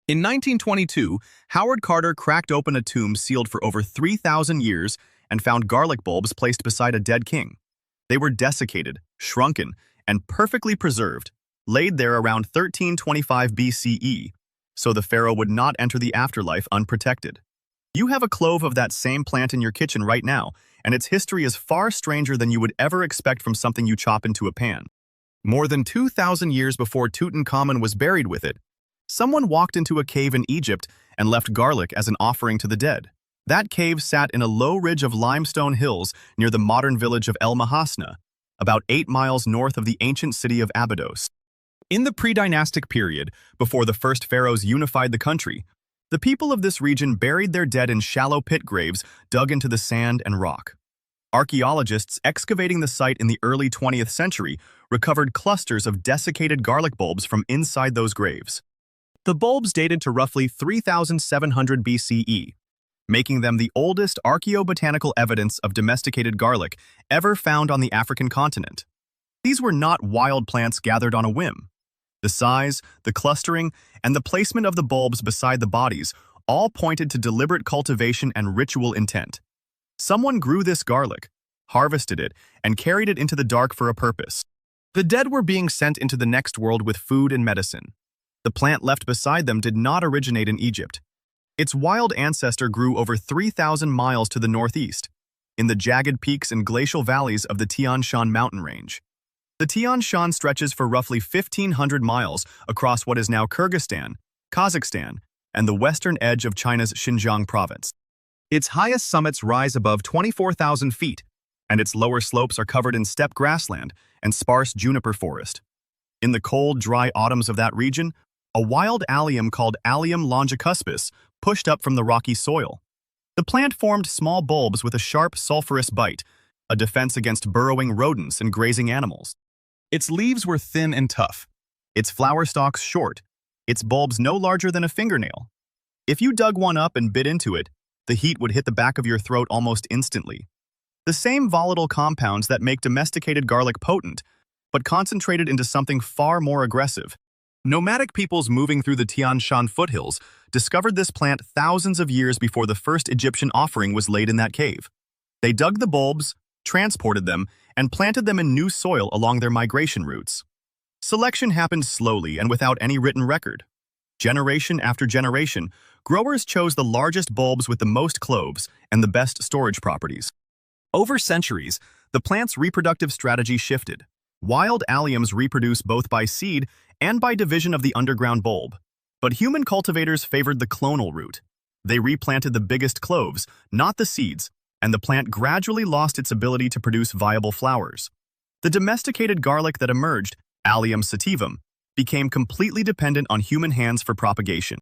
In 1922, Howard Carter cracked open a tomb sealed for over 3,000 years and found garlic bulbs placed beside a dead king. They were desiccated, shrunken, and perfectly preserved, laid there around 1325 BCE, so the pharaoh would not enter the afterlife unprotected. You have a clove of that same plant in your kitchen right now, and its history is far stranger than you would ever expect from something you chop into a pan. More than 2,000 years before Tutankhamun was buried with it, someone walked into a cave in Egypt and left garlic as an offering to the dead. That cave sat in a low ridge of limestone hills near the modern village of El Mahasna, about 8 miles north of the ancient city of Abydos. In the pre-dynastic period, before the first pharaohs unified the country, the people of this region buried their dead in shallow pit graves dug into the sand and rock. Archaeologists excavating the site in the early 20th century recovered clusters of desiccated garlic bulbs from inside those graves. The bulbs dated to roughly 3,700 BCE, making them the oldest archaeobotanical evidence of domesticated garlic ever found on the African continent. These were not wild plants gathered on a whim. The size, the clustering, and the placement of the bulbs beside the bodies all pointed to deliberate cultivation and ritual intent. Someone grew this garlic, harvested it, and carried it into the dark for a purpose. The dead were being sent into the next world with food and medicine. The plant left beside them did not originate in Egypt. Its wild ancestor grew over 3,000 miles to the northeast, in the jagged peaks and glacial valleys of the Tian Shan mountain range. The Tian Shan stretches for roughly 1,500 miles across what is now Kyrgyzstan, Kazakhstan, and the western edge of China's Xinjiang province. Its highest summits rise above 24,000 feet, and its lower slopes are covered in steppe grassland and sparse juniper forest. In the cold, dry autumns of that region, a wild allium called Allium longicuspis pushed up from the rocky soil. The plant formed small bulbs with a sharp, sulfurous bite, a defense against burrowing rodents and grazing animals. Its leaves were thin and tough, its flower stalks short, its bulbs no larger than a fingernail. If you dug one up and bit into it, the heat would hit the back of your throat almost instantly. The same volatile compounds that make domesticated garlic potent, but concentrated into something far more aggressive. Nomadic peoples moving through the Tian Shan foothills discovered this plant thousands of years before the first Egyptian offering was laid in that cave. They dug the bulbs, transported them, and planted them in new soil along their migration routes. Selection happened slowly and without any written record. Generation after generation, growers chose the largest bulbs with the most cloves and the best storage properties. Over centuries, the plant's reproductive strategy shifted. Wild alliums reproduce both by seed and by division of the underground bulb. But human cultivators favored the clonal route. They replanted the biggest cloves, not the seeds, and the plant gradually lost its ability to produce viable flowers. The domesticated garlic that emerged, Allium sativum, became completely dependent on human hands for propagation.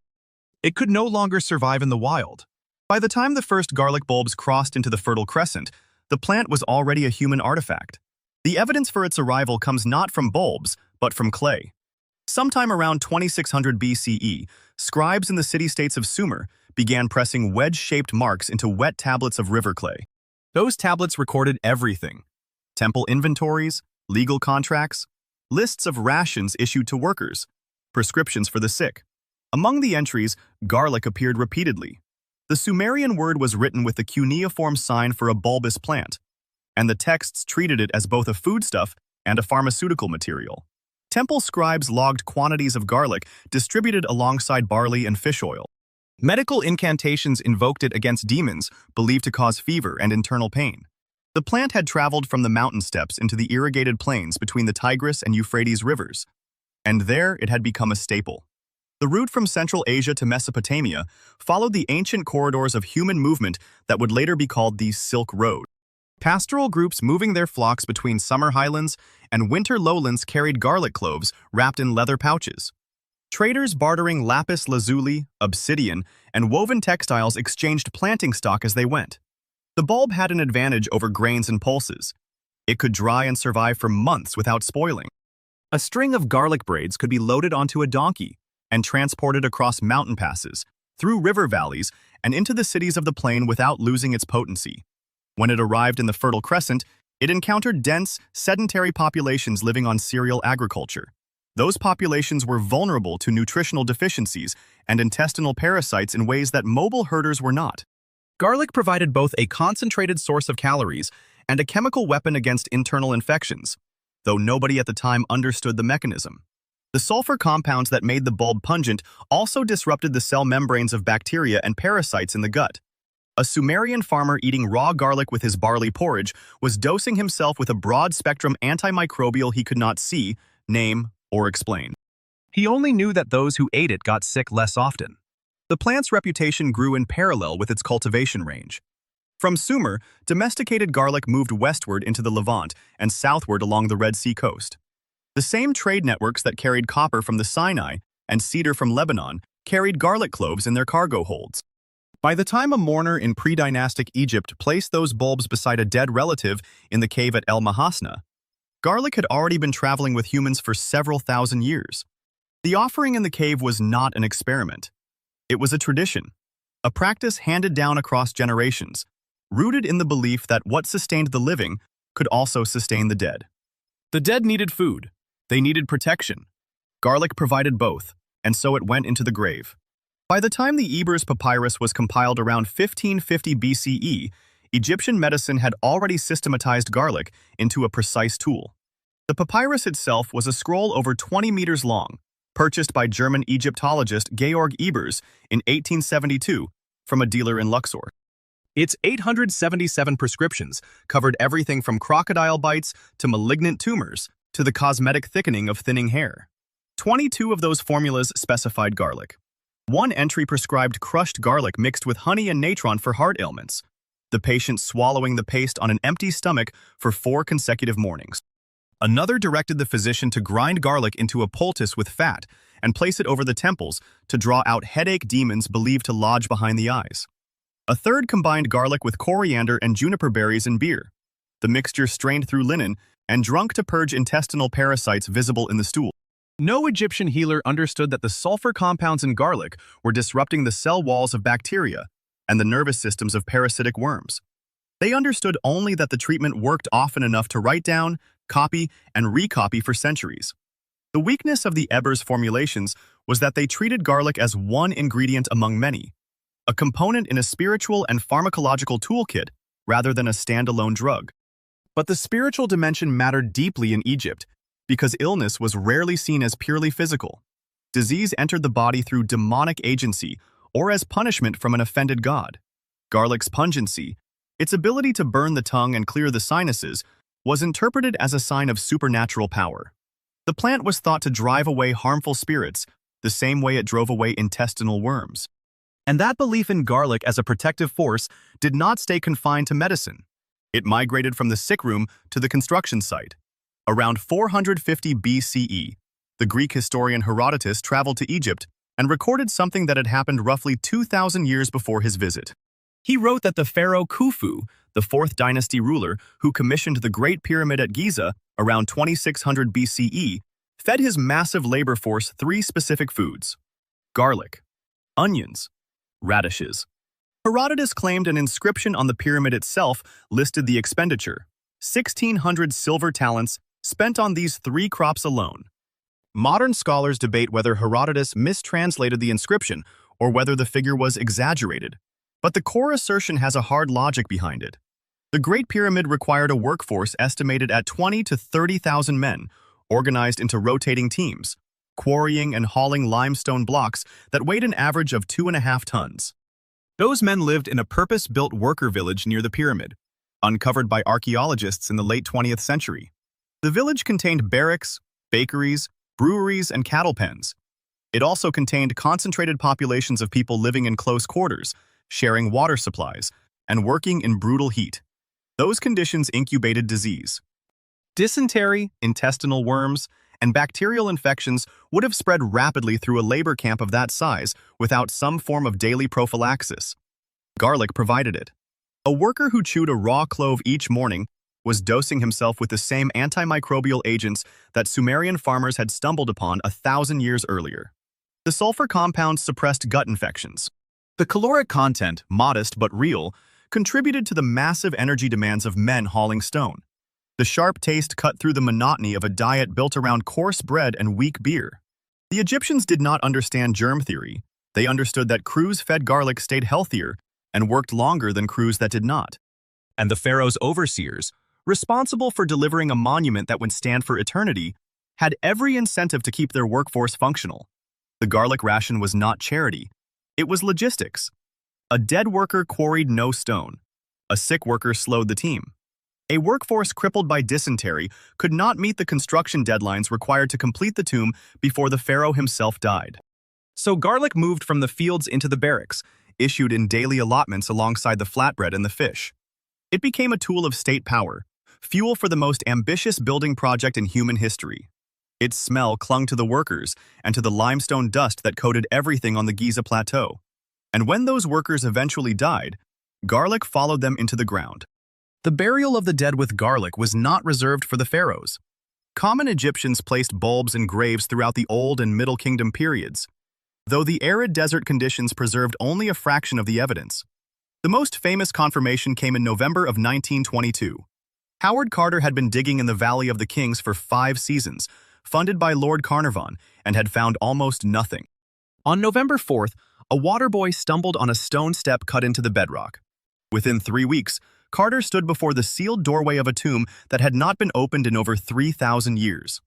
It could no longer survive in the wild. By the time the first garlic bulbs crossed into the Fertile Crescent, the plant was already a human artifact. The evidence for its arrival comes not from bulbs, but from clay. Sometime around 2600 BCE, scribes in the city-states of Sumer began pressing wedge-shaped marks into wet tablets of river clay. Those tablets recorded everything: temple inventories, legal contracts, lists of rations issued to workers, prescriptions for the sick. Among the entries, garlic appeared repeatedly. The Sumerian word was written with the cuneiform sign for a bulbous plant, and the texts treated it as both a foodstuff and a pharmaceutical material. Temple scribes logged quantities of garlic distributed alongside barley and fish oil. Medical incantations invoked it against demons believed to cause fever and internal pain. The plant had traveled from the mountain steppes into the irrigated plains between the Tigris and Euphrates rivers, and there it had become a staple. The route from Central Asia to Mesopotamia followed the ancient corridors of human movement that would later be called the Silk Road. Pastoral groups moving their flocks between summer highlands and winter lowlands carried garlic cloves wrapped in leather pouches. Traders bartering lapis lazuli, obsidian, and woven textiles exchanged planting stock as they went. The bulb had an advantage over grains and pulses. It could dry and survive for months without spoiling. A string of garlic braids could be loaded onto a donkey and transported across mountain passes, through river valleys, and into the cities of the plain without losing its potency. When it arrived in the Fertile Crescent, it encountered dense, sedentary populations living on cereal agriculture. Those populations were vulnerable to nutritional deficiencies and intestinal parasites in ways that mobile herders were not. Garlic provided both a concentrated source of calories and a chemical weapon against internal infections, though nobody at the time understood the mechanism. The sulfur compounds that made the bulb pungent also disrupted the cell membranes of bacteria and parasites in the gut. A Sumerian farmer eating raw garlic with his barley porridge was dosing himself with a broad-spectrum antimicrobial he could not see, name, or explain. He only knew that those who ate it got sick less often. The plant's reputation grew in parallel with its cultivation range. From Sumer, domesticated garlic moved westward into the Levant and southward along the Red Sea coast. The same trade networks that carried copper from the Sinai and cedar from Lebanon carried garlic cloves in their cargo holds. By the time a mourner in pre-dynastic Egypt placed those bulbs beside a dead relative in the cave at El Mahasna, garlic had already been traveling with humans for several thousand years. The offering in the cave was not an experiment. It was a tradition, a practice handed down across generations, rooted in the belief that what sustained the living could also sustain the dead. The dead needed food. They needed protection. Garlic provided both, and so it went into the grave. By the time the Ebers Papyrus was compiled around 1550 BCE, Egyptian medicine had already systematized garlic into a precise tool. The papyrus itself was a scroll over 20 meters long, purchased by German Egyptologist Georg Ebers in 1872 from a dealer in Luxor. Its 877 prescriptions covered everything from crocodile bites to malignant tumors to the cosmetic thickening of thinning hair. 22 of those formulas specified garlic. One entry prescribed crushed garlic mixed with honey and natron for heart ailments, the patient swallowing the paste on an empty stomach for 4 consecutive mornings. Another directed the physician to grind garlic into a poultice with fat and place it over the temples to draw out headache demons believed to lodge behind the eyes. A third combined garlic with coriander and juniper berries in beer, the mixture strained through linen and drunk to purge intestinal parasites visible in the stool. No Egyptian healer understood that the sulfur compounds in garlic were disrupting the cell walls of bacteria and the nervous systems of parasitic worms. They understood only that the treatment worked often enough to write down, copy, and recopy for centuries. The weakness of the Ebers formulations was that they treated garlic as one ingredient among many, a component in a spiritual and pharmacological toolkit rather than a standalone drug. But the spiritual dimension mattered deeply in Egypt because illness was rarely seen as purely physical. Disease entered the body through demonic agency or as punishment from an offended god. Garlic's pungency, its ability to burn the tongue and clear the sinuses, was interpreted as a sign of supernatural power. The plant was thought to drive away harmful spirits, the same way it drove away intestinal worms. And that belief in garlic as a protective force did not stay confined to medicine. It migrated from the sick room to the construction site. Around 450 BCE, the Greek historian Herodotus traveled to Egypt and recorded something that had happened roughly 2,000 years before his visit. He wrote that the pharaoh Khufu, the 4th dynasty ruler who commissioned the Great Pyramid at Giza around 2600 BCE, fed his massive labor force 3 specific foods: garlic, onions, radishes. Herodotus claimed an inscription on the pyramid itself listed the expenditure, 1,600 silver talents spent on these 3 crops alone. Modern scholars debate whether Herodotus mistranslated the inscription or whether the figure was exaggerated, but the core assertion has a hard logic behind it. The Great Pyramid required a workforce estimated at 20 to 30,000 men, organized into rotating teams, quarrying and hauling limestone blocks that weighed an average of 2.5 tons. Those men lived in a purpose-built worker village near the pyramid, uncovered by archaeologists in the late 20th century. The village contained barracks, bakeries, breweries, and cattle pens. It also contained concentrated populations of people living in close quarters, sharing water supplies, and working in brutal heat. Those conditions incubated disease. Dysentery, intestinal worms, and bacterial infections would have spread rapidly through a labor camp of that size without some form of daily prophylaxis. Garlic provided it. A worker who chewed a raw clove each morning was dosing himself with the same antimicrobial agents that Sumerian farmers had stumbled upon 1,000 years earlier. The sulfur compounds suppressed gut infections. The caloric content, modest but real, contributed to the massive energy demands of men hauling stone. The sharp taste cut through the monotony of a diet built around coarse bread and weak beer. The Egyptians did not understand germ theory. They understood that crews fed garlic stayed healthier and worked longer than crews that did not. And the pharaoh's overseers, responsible for delivering a monument that would stand for eternity, had every incentive to keep their workforce functional. The garlic ration was not charity. It was logistics. A dead worker quarried no stone. A sick worker slowed the team. A workforce crippled by dysentery could not meet the construction deadlines required to complete the tomb before the pharaoh himself died. So garlic moved from the fields into the barracks, issued in daily allotments alongside the flatbread and the fish. It became a tool of state power, fuel for the most ambitious building project in human history. Its smell clung to the workers and to the limestone dust that coated everything on the Giza Plateau. And when those workers eventually died, garlic followed them into the ground. The burial of the dead with garlic was not reserved for the pharaohs. Common Egyptians placed bulbs in graves throughout the Old and Middle Kingdom periods, though the arid desert conditions preserved only a fraction of the evidence. The most famous confirmation came in November of 1922. Howard Carter had been digging in the Valley of the Kings for 5 seasons, funded by Lord Carnarvon, and had found almost nothing. On November 4th, a water boy stumbled on a stone step cut into the bedrock. Within 3 weeks, Carter stood before the sealed doorway of a tomb that had not been opened in over 3,000 years.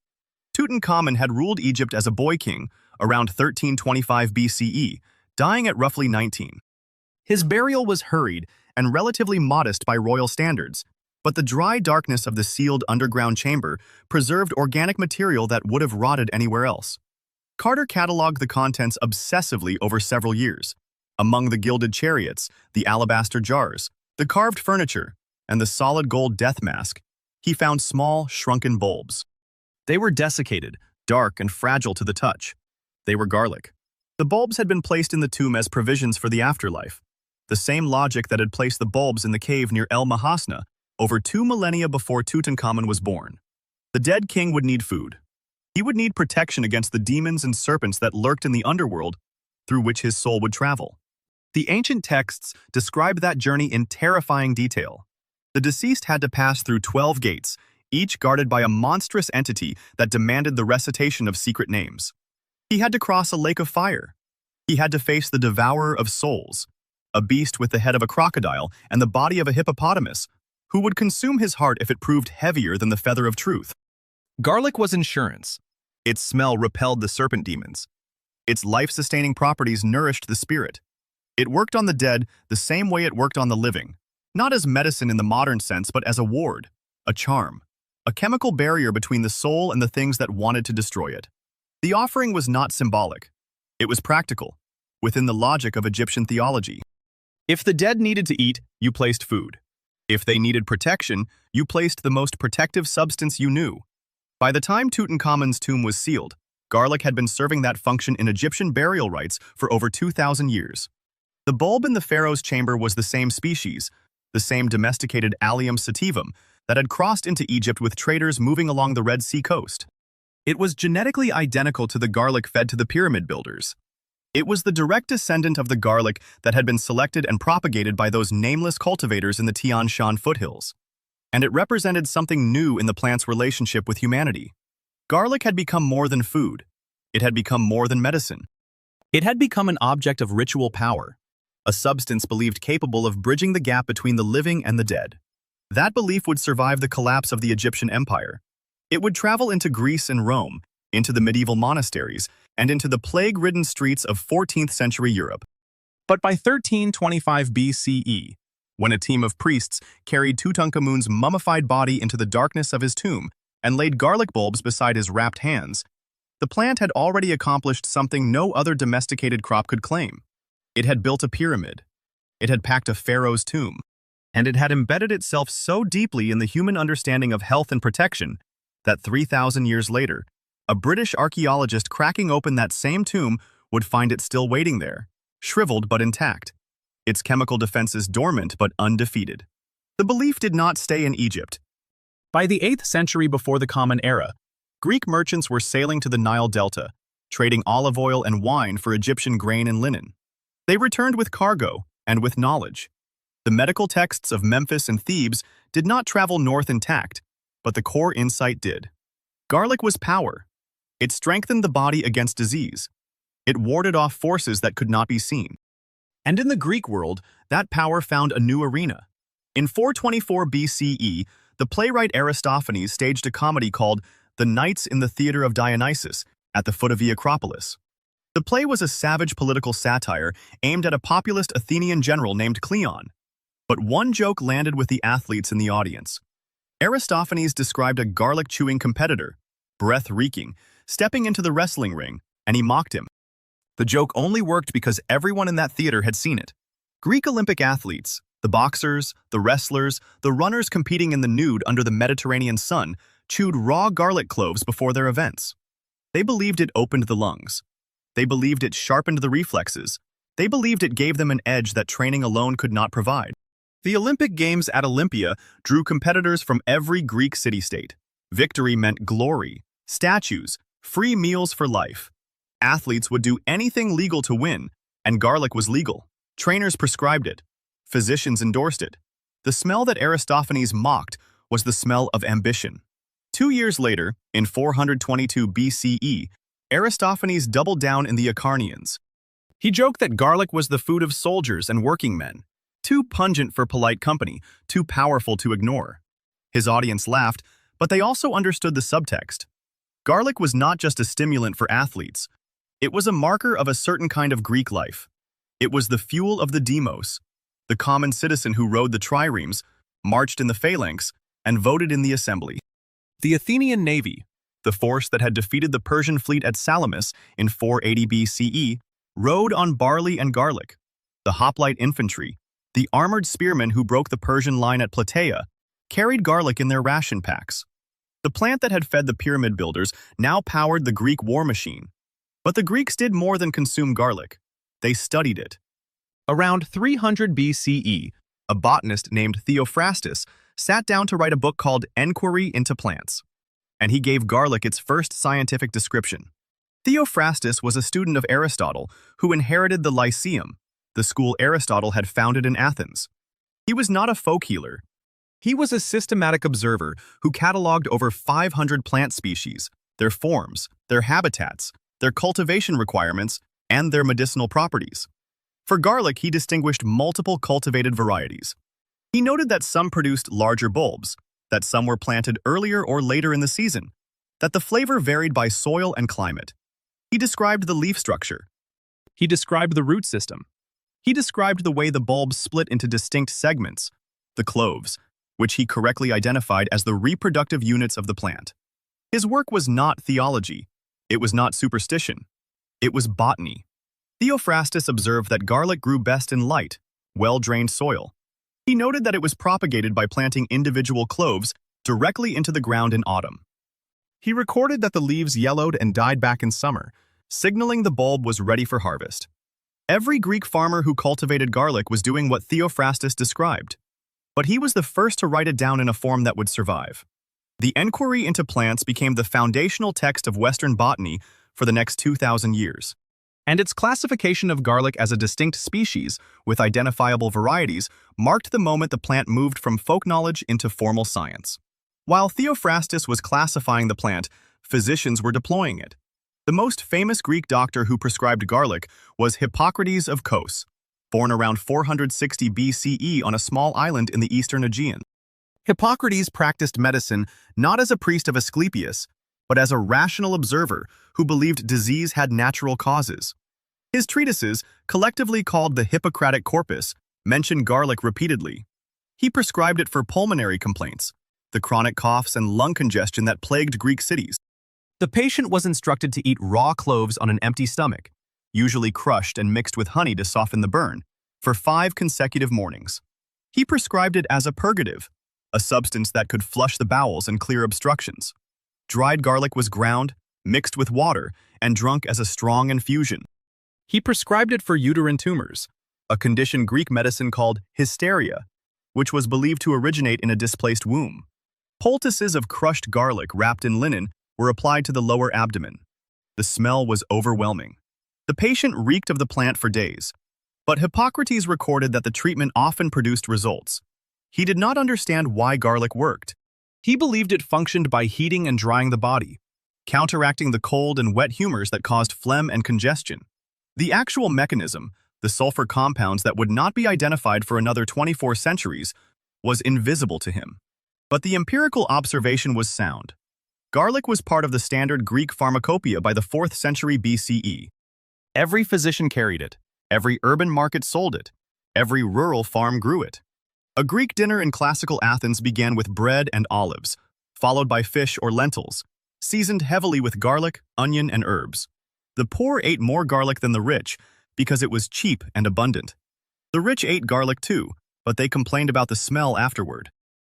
Tutankhamun had ruled Egypt as a boy king around 1325 BCE, dying at roughly 19. His burial was hurried and relatively modest by royal standards, but the dry darkness of the sealed underground chamber preserved organic material that would have rotted anywhere else. Carter cataloged the contents obsessively over several years. Among the gilded chariots, the alabaster jars, the carved furniture, and the solid gold death mask, he found small, shrunken bulbs. They were desiccated, dark, and fragile to the touch. They were garlic. The bulbs had been placed in the tomb as provisions for the afterlife, the same logic that had placed the bulbs in the cave near El Mahasna over 2 millennia before Tutankhamun was born. The dead king would need food. He would need protection against the demons and serpents that lurked in the underworld through which his soul would travel. The ancient texts describe that journey in terrifying detail. The deceased had to pass through 12 gates, each guarded by a monstrous entity that demanded the recitation of secret names. He had to cross a lake of fire. He had to face the devourer of souls, a beast with the head of a crocodile and the body of a hippopotamus, who would consume his heart if it proved heavier than the feather of truth. Garlic was insurance. Its smell repelled the serpent demons. Its life-sustaining properties nourished the spirit. It worked on the dead the same way it worked on the living, not as medicine in the modern sense, but as a ward, a charm, a chemical barrier between the soul and the things that wanted to destroy it. The offering was not symbolic. It was practical, within the logic of Egyptian theology. If the dead needed to eat, you placed food. If they needed protection, you placed the most protective substance you knew. By the time Tutankhamun's tomb was sealed, garlic had been serving that function in Egyptian burial rites for over 2,000 years. The bulb in the pharaoh's chamber was the same species, the same domesticated Allium sativum, that had crossed into Egypt with traders moving along the Red Sea coast. It was genetically identical to the garlic fed to the pyramid builders. It was the direct descendant of the garlic that had been selected and propagated by those nameless cultivators in the Tian Shan foothills. And it represented something new in the plant's relationship with humanity. Garlic had become more than food. It had become more than medicine. It had become an object of ritual power, a substance believed capable of bridging the gap between the living and the dead. That belief would survive the collapse of the Egyptian empire. It would travel into Greece and Rome, into the medieval monasteries, and into the plague-ridden streets of 14th century Europe. But by 1325 BCE, when a team of priests carried Tutankhamun's mummified body into the darkness of his tomb and laid garlic bulbs beside his wrapped hands, the plant had already accomplished something no other domesticated crop could claim. It had built a pyramid. It had packed a pharaoh's tomb. And it had embedded itself so deeply in the human understanding of health and protection that 3,000 years later, a British archaeologist cracking open that same tomb would find it still waiting there, shriveled but intact, its chemical defenses dormant but undefeated. The belief did not stay in Egypt. By the 8th century before the Common Era, Greek merchants were sailing to the Nile Delta, trading olive oil and wine for Egyptian grain and linen. They returned with cargo and with knowledge. The medical texts of Memphis and Thebes did not travel north intact. but the core insight did. Garlic was power. It strengthened the body against disease. It warded off forces that could not be seen. And in the Greek world, that power found a new arena. In 424 BCE, the playwright Aristophanes staged a comedy called The Knights in the Theatre of Dionysus at the foot of the Acropolis. The play was a savage political satire aimed at a populist Athenian general named Cleon. But one joke landed with the athletes in the audience. Aristophanes described a garlic-chewing competitor, breath-reeking, stepping into the wrestling ring, and he mocked him. The joke only worked because everyone in that theater had seen it. Greek Olympic athletes, the boxers, the wrestlers, the runners competing in the nude under the Mediterranean sun, chewed raw garlic cloves before their events. They believed it opened the lungs. They believed it sharpened the reflexes. They believed it gave them an edge that training alone could not provide. The Olympic Games at Olympia drew competitors from every Greek city-state. Victory meant glory, statues, free meals for life. Athletes would do anything legal to win, and garlic was legal. Trainers prescribed it. Physicians endorsed it. The smell that Aristophanes mocked was the smell of ambition. 2 years later, in 422 BCE, Aristophanes doubled down in the Acarnanians. He joked that garlic was the food of soldiers and working men, too pungent for polite company, too powerful to ignore. His audience laughed, but they also understood the subtext. Garlic was not just a stimulant for athletes. It was a marker of a certain kind of Greek life. It was the fuel of the demos, the common citizen who rode the triremes, marched in the phalanx, and voted in the assembly. The Athenian navy, the force that had defeated the Persian fleet at Salamis in 480 BCE, rode on barley and garlic. The hoplite infantry, the armored spearmen who broke the Persian line at Plataea, carried garlic in their ration packs. The plant that had fed the pyramid builders now powered the Greek war machine. But the Greeks did more than consume garlic. They studied it. Around 300 BCE, a botanist named Theophrastus sat down to write a book called Enquiry into Plants, and he gave garlic its first scientific description. Theophrastus was a student of Aristotle who inherited the Lyceum, the school Aristotle had founded in Athens. He was not a folk healer. He was a systematic observer who cataloged over 500 plant species, their forms, their habitats, their cultivation requirements, and their medicinal properties. For garlic, he distinguished multiple cultivated varieties. He noted that some produced larger bulbs, that some were planted earlier or later in the season, that the flavor varied by soil and climate. He described the leaf structure. He described the root system. He described the way the bulbs split into distinct segments, the cloves, which he correctly identified as the reproductive units of the plant. His work was not theology. It was not superstition. It was botany. Theophrastus observed that garlic grew best in light, well-drained soil. He noted that it was propagated by planting individual cloves directly into the ground in autumn. He recorded that the leaves yellowed and died back in summer, signaling the bulb was ready for harvest. Every Greek farmer who cultivated garlic was doing what Theophrastus described. But he was the first to write it down in a form that would survive. The Enquiry into Plants became the foundational text of Western botany for the next 2,000 years. And its classification of garlic as a distinct species with identifiable varieties marked the moment the plant moved from folk knowledge into formal science. While Theophrastus was classifying the plant, physicians were deploying it. The most famous Greek doctor who prescribed garlic was Hippocrates of Kos, born around 460 BCE on a small island in the eastern Aegean. Hippocrates practiced medicine not as a priest of Asclepius, but as a rational observer who believed disease had natural causes. His treatises, collectively called the Hippocratic Corpus, mention garlic repeatedly. He prescribed it for pulmonary complaints, the chronic coughs and lung congestion that plagued Greek cities. The patient was instructed to eat raw cloves on an empty stomach, usually crushed and mixed with honey to soften the burn, for 5 consecutive mornings. He prescribed it as a purgative, a substance that could flush the bowels and clear obstructions. Dried garlic was ground, mixed with water, and drunk as a strong infusion. He prescribed it for uterine tumors, a condition Greek medicine called hysteria, which was believed to originate in a displaced womb. Poultices of crushed garlic wrapped in linen were applied to the lower abdomen. The smell was overwhelming. The patient reeked of the plant for days, but Hippocrates recorded that the treatment often produced results. He did not understand why garlic worked. He believed it functioned by heating and drying the body, counteracting the cold and wet humors that caused phlegm and congestion. The actual mechanism, the sulfur compounds that would not be identified for another 24 centuries, was invisible to him. But the empirical observation was sound. Garlic was part of the standard Greek pharmacopoeia by the 4th century BCE. Every physician carried it, every urban market sold it, every rural farm grew it. A Greek dinner in classical Athens began with bread and olives, followed by fish or lentils, seasoned heavily with garlic, onion, and herbs. The poor ate more garlic than the rich because it was cheap and abundant. The rich ate garlic too, but they complained about the smell afterward.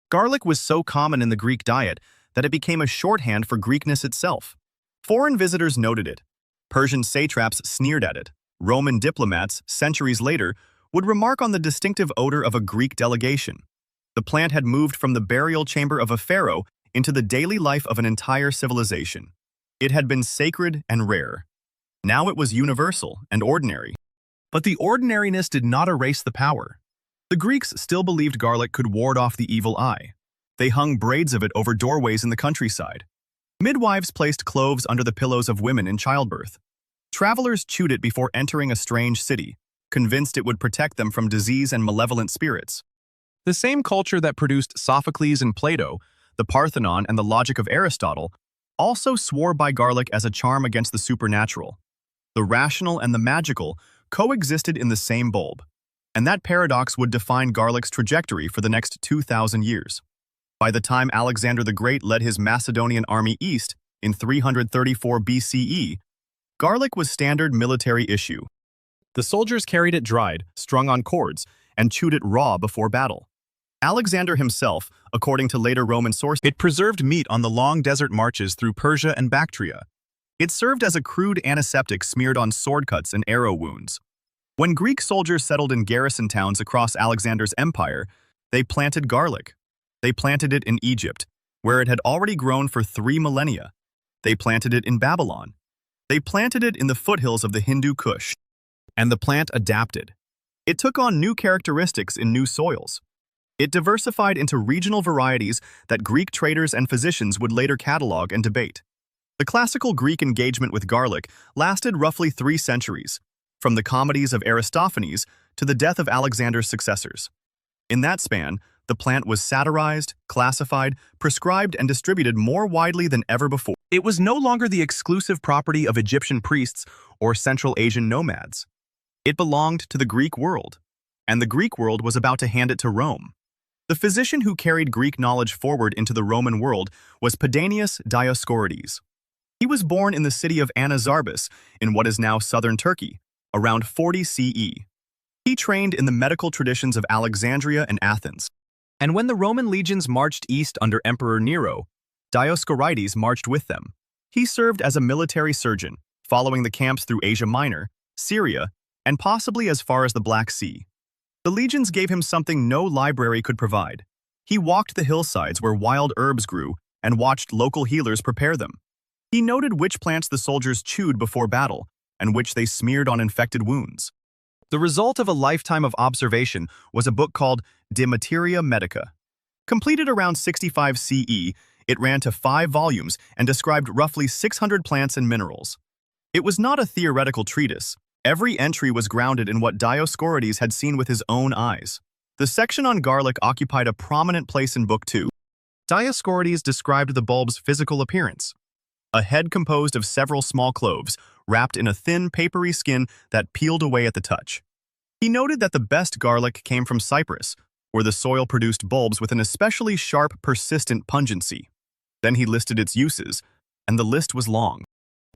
Garlic was so common in the Greek diet that it became a shorthand for Greekness itself. Foreign visitors noted it. Persian satraps sneered at it. Roman diplomats, centuries later, would remark on the distinctive odor of a Greek delegation. The plant had moved from the burial chamber of a pharaoh into the daily life of an entire civilization. It had been sacred and rare. Now it was universal and ordinary. But the ordinariness did not erase the power. The Greeks still believed garlic could ward off the evil eye. They hung braids of it over doorways in the countryside. Midwives placed cloves under the pillows of women in childbirth. Travelers chewed it before entering a strange city, convinced it would protect them from disease and malevolent spirits. The same culture that produced Sophocles and Plato, the Parthenon and the logic of Aristotle, also swore by garlic as a charm against the supernatural. The rational and the magical coexisted in the same bulb, and that paradox would define garlic's trajectory for the next 2,000 years. By the time Alexander the Great led his Macedonian army east in 334 BCE, garlic was standard military issue. The soldiers carried it dried, strung on cords, and chewed it raw before battle. Alexander himself, according to later Roman sources, it preserved meat on the long desert marches through Persia and Bactria. It served as a crude antiseptic smeared on sword cuts and arrow wounds. When Greek soldiers settled in garrison towns across Alexander's empire, they planted garlic. They planted it in Egypt, where it had already grown for 3 millennia. They planted it in Babylon. They planted it in the foothills of the Hindu Kush. And the plant adapted. It took on new characteristics in new soils. It diversified into regional varieties that Greek traders and physicians would later catalog and debate. The classical Greek engagement with garlic lasted roughly 3 centuries, from the comedies of Aristophanes to the death of Alexander's successors. In that span, the plant was satirized, classified, prescribed, and distributed more widely than ever before. It was no longer the exclusive property of Egyptian priests or Central Asian nomads. It belonged to the Greek world, and the Greek world was about to hand it to Rome. The physician who carried Greek knowledge forward into the Roman world was Pedanius Dioscorides. He was born in the city of Anazarbus in what is now southern Turkey, around 40 CE. He trained in the medical traditions of Alexandria and Athens. And when the Roman legions marched east under Emperor Nero, Dioscorides marched with them. He served as a military surgeon, following the camps through Asia Minor, Syria, and possibly as far as the Black Sea. The legions gave him something no library could provide. He walked the hillsides where wild herbs grew and watched local healers prepare them. He noted which plants the soldiers chewed before battle and which they smeared on infected wounds. The result of a lifetime of observation was a book called De Materia Medica. Completed around 65 CE, it ran to 5 volumes and described roughly 600 plants and minerals. It was not a theoretical treatise. Every entry was grounded in what Dioscorides had seen with his own eyes. The section on garlic occupied a prominent place in Book 2. Dioscorides described the bulb's physical appearance. A head composed of several small cloves, wrapped in a thin, papery skin that peeled away at the touch. He noted that the best garlic came from Cyprus, where the soil produced bulbs with an especially sharp, persistent pungency. Then he listed its uses, and the list was long.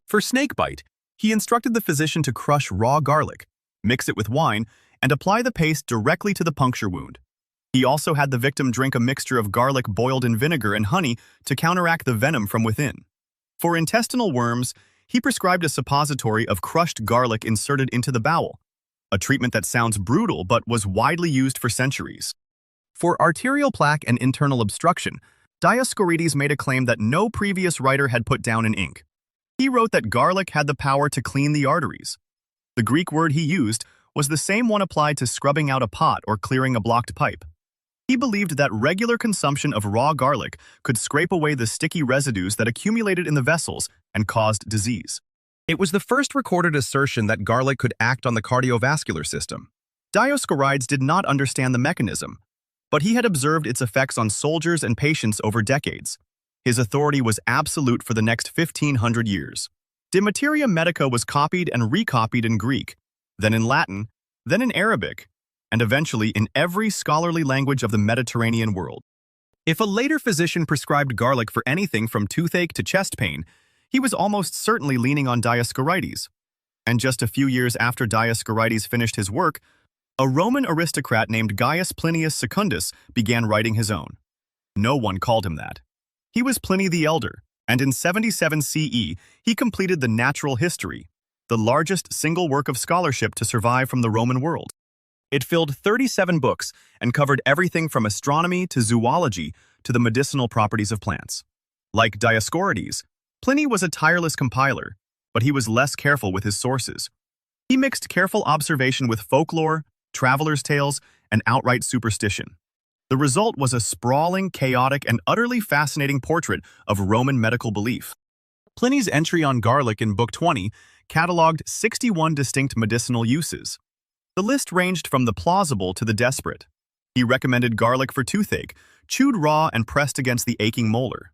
For snakebite, he instructed the physician to crush raw garlic, mix it with wine, and apply the paste directly to the puncture wound. He also had the victim drink a mixture of garlic boiled in vinegar and honey to counteract the venom from within. For intestinal worms, he prescribed a suppository of crushed garlic inserted into the bowel, a treatment that sounds brutal but was widely used for centuries. For arterial plaque and internal obstruction, Dioscorides made a claim that no previous writer had put down in ink. He wrote that garlic had the power to clean the arteries. The Greek word he used was the same one applied to scrubbing out a pot or clearing a blocked pipe. He believed that regular consumption of raw garlic could scrape away the sticky residues that accumulated in the vessels and caused disease. It was the first recorded assertion that garlic could act on the cardiovascular system. Dioscorides did not understand the mechanism, but he had observed its effects on soldiers and patients over decades. His authority was absolute for the next 1,500 years. De Materia Medica was copied and recopied in Greek, then in Latin, then in Arabic, and eventually in every scholarly language of the Mediterranean world. If a later physician prescribed garlic for anything from toothache to chest pain, he was almost certainly leaning on Dioscorides. And just a few years after Dioscorides finished his work, a Roman aristocrat named Gaius Plinius Secundus began writing his own. No one called him that. He was Pliny the Elder, and in 77 CE, he completed the Natural History, the largest single work of scholarship to survive from the Roman world. It filled 37 books and covered everything from astronomy to zoology to the medicinal properties of plants. Like Dioscorides, Pliny was a tireless compiler, but he was less careful with his sources. He mixed careful observation with folklore, travelers' tales, and outright superstition. The result was a sprawling, chaotic, and utterly fascinating portrait of Roman medical belief. Pliny's entry on garlic in Book 20 catalogued 61 distinct medicinal uses. The list ranged from the plausible to the desperate. He recommended garlic for toothache, chewed raw and pressed against the aching molar.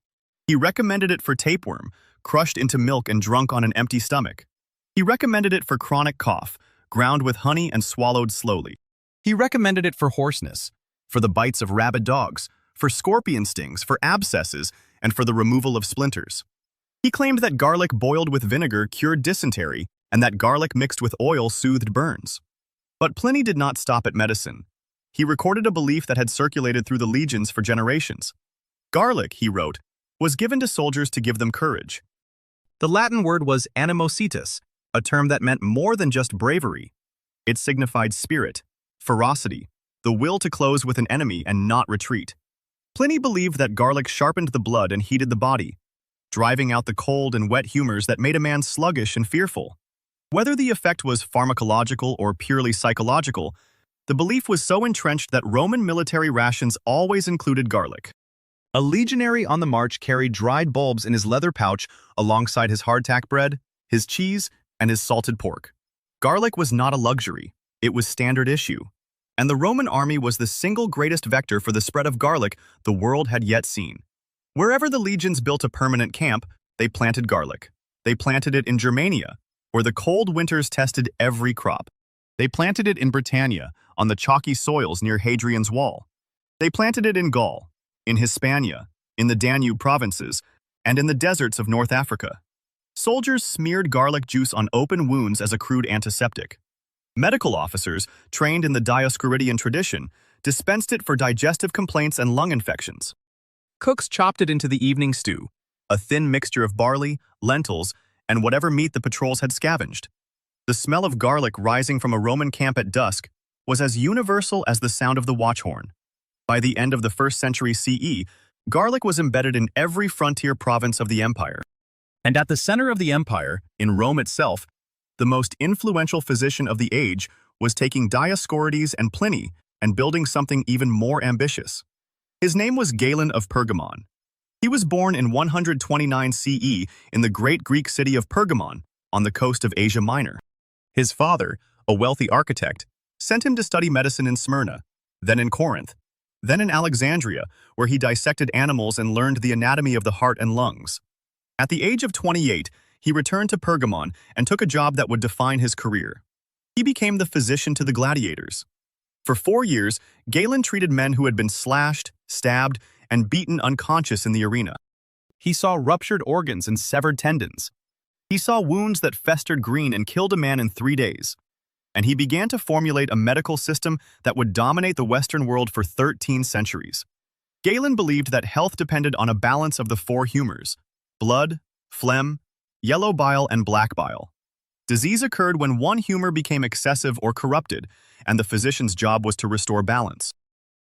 He recommended it for tapeworm, crushed into milk and drunk on an empty stomach. He recommended it for chronic cough, ground with honey and swallowed slowly. He recommended it for hoarseness, for the bites of rabid dogs, for scorpion stings, for abscesses, and for the removal of splinters. He claimed that garlic boiled with vinegar cured dysentery and that garlic mixed with oil soothed burns. But Pliny did not stop at medicine. He recorded a belief that had circulated through the legions for generations. Garlic, he wrote, was given to soldiers to give them courage. The Latin word was animositas, a term that meant more than just bravery. It signified spirit, ferocity, the will to close with an enemy and not retreat. Pliny believed that garlic sharpened the blood and heated the body, driving out the cold and wet humors that made a man sluggish and fearful. Whether the effect was pharmacological or purely psychological, the belief was so entrenched that Roman military rations always included garlic. A legionary on the march carried dried bulbs in his leather pouch alongside his hardtack bread, his cheese, and his salted pork. Garlic was not a luxury, it was standard issue. And the Roman army was the single greatest vector for the spread of garlic the world had yet seen. Wherever the legions built a permanent camp, they planted garlic. They planted it in Germania, where the cold winters tested every crop. They planted it in Britannia, on the chalky soils near Hadrian's Wall. They planted it in Gaul, in Hispania, in the Danube provinces, and in the deserts of North Africa. Soldiers smeared garlic juice on open wounds as a crude antiseptic. Medical officers, trained in the Dioscoridian tradition, dispensed it for digestive complaints and lung infections. Cooks chopped it into the evening stew, a thin mixture of barley, lentils, and whatever meat the patrols had scavenged. The smell of garlic rising from a Roman camp at dusk was as universal as the sound of the watch horn. By the end of the 1st century CE, garlic was embedded in every frontier province of the empire. And at the center of the empire, in Rome itself, the most influential physician of the age was taking Dioscorides and Pliny and building something even more ambitious. His name was Galen of Pergamon. He was born in 129 CE in the great Greek city of Pergamon on the coast of Asia Minor. His father, a wealthy architect, sent him to study medicine in Smyrna, then in Corinth, then in Alexandria, where he dissected animals and learned the anatomy of the heart and lungs. At the age of 28, he returned to Pergamon and took a job that would define his career. He became the physician to the gladiators. For 4 years, Galen treated men who had been slashed, stabbed, and beaten unconscious in the arena. He saw ruptured organs and severed tendons. He saw wounds that festered green and killed a man in 3 days. And he began to formulate a medical system that would dominate the Western world for 13 centuries. Galen believed that health depended on a balance of the 4 humors: blood, phlegm, yellow bile, and black bile. Disease occurred when one humor became excessive or corrupted, and the physician's job was to restore balance.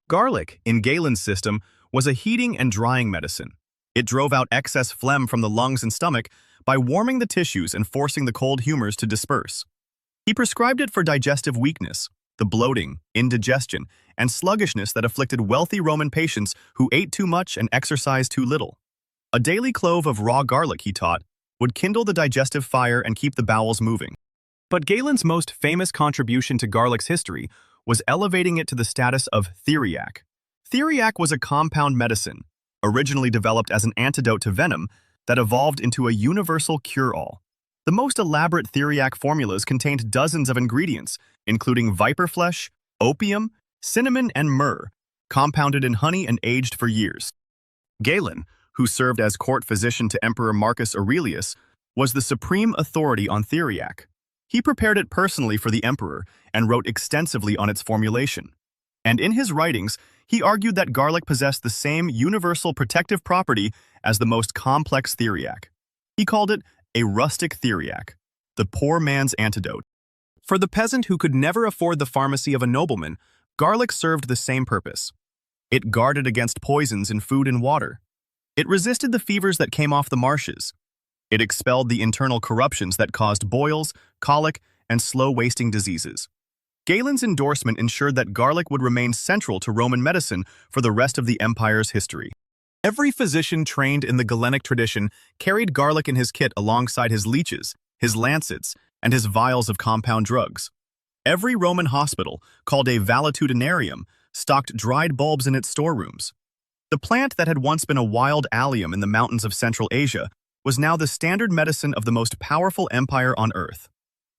Garlic, in Galen's system, was a heating and drying medicine. It drove out excess phlegm from the lungs and stomach by warming the tissues and forcing the cold humors to disperse. He prescribed it for digestive weakness, the bloating, indigestion, and sluggishness that afflicted wealthy Roman patients who ate too much and exercised too little. A daily clove of raw garlic, he taught, would kindle the digestive fire and keep the bowels moving. But Galen's most famous contribution to garlic's history was elevating it to the status of theriac. Theriac was a compound medicine, originally developed as an antidote to venom, that evolved into a universal cure-all. The most elaborate theriac formulas contained dozens of ingredients, including viper flesh, opium, cinnamon, and myrrh, compounded in honey and aged for years. Galen, who served as court physician to Emperor Marcus Aurelius, was the supreme authority on theriac. He prepared it personally for the emperor and wrote extensively on its formulation. And in his writings, he argued that garlic possessed the same universal protective property as the most complex theriac. He called it a rustic theriac, the poor man's antidote. For the peasant who could never afford the pharmacy of a nobleman, garlic served the same purpose. It guarded against poisons in food and water. It resisted the fevers that came off the marshes. It expelled the internal corruptions that caused boils, colic, and slow-wasting diseases. Galen's endorsement ensured that garlic would remain central to Roman medicine for the rest of the empire's history. Every physician trained in the Galenic tradition carried garlic in his kit alongside his leeches, his lancets, and his vials of compound drugs. Every Roman hospital, called a valetudinarium, stocked dried bulbs in its storerooms. The plant that had once been a wild allium in the mountains of Central Asia was now the standard medicine of the most powerful empire on earth.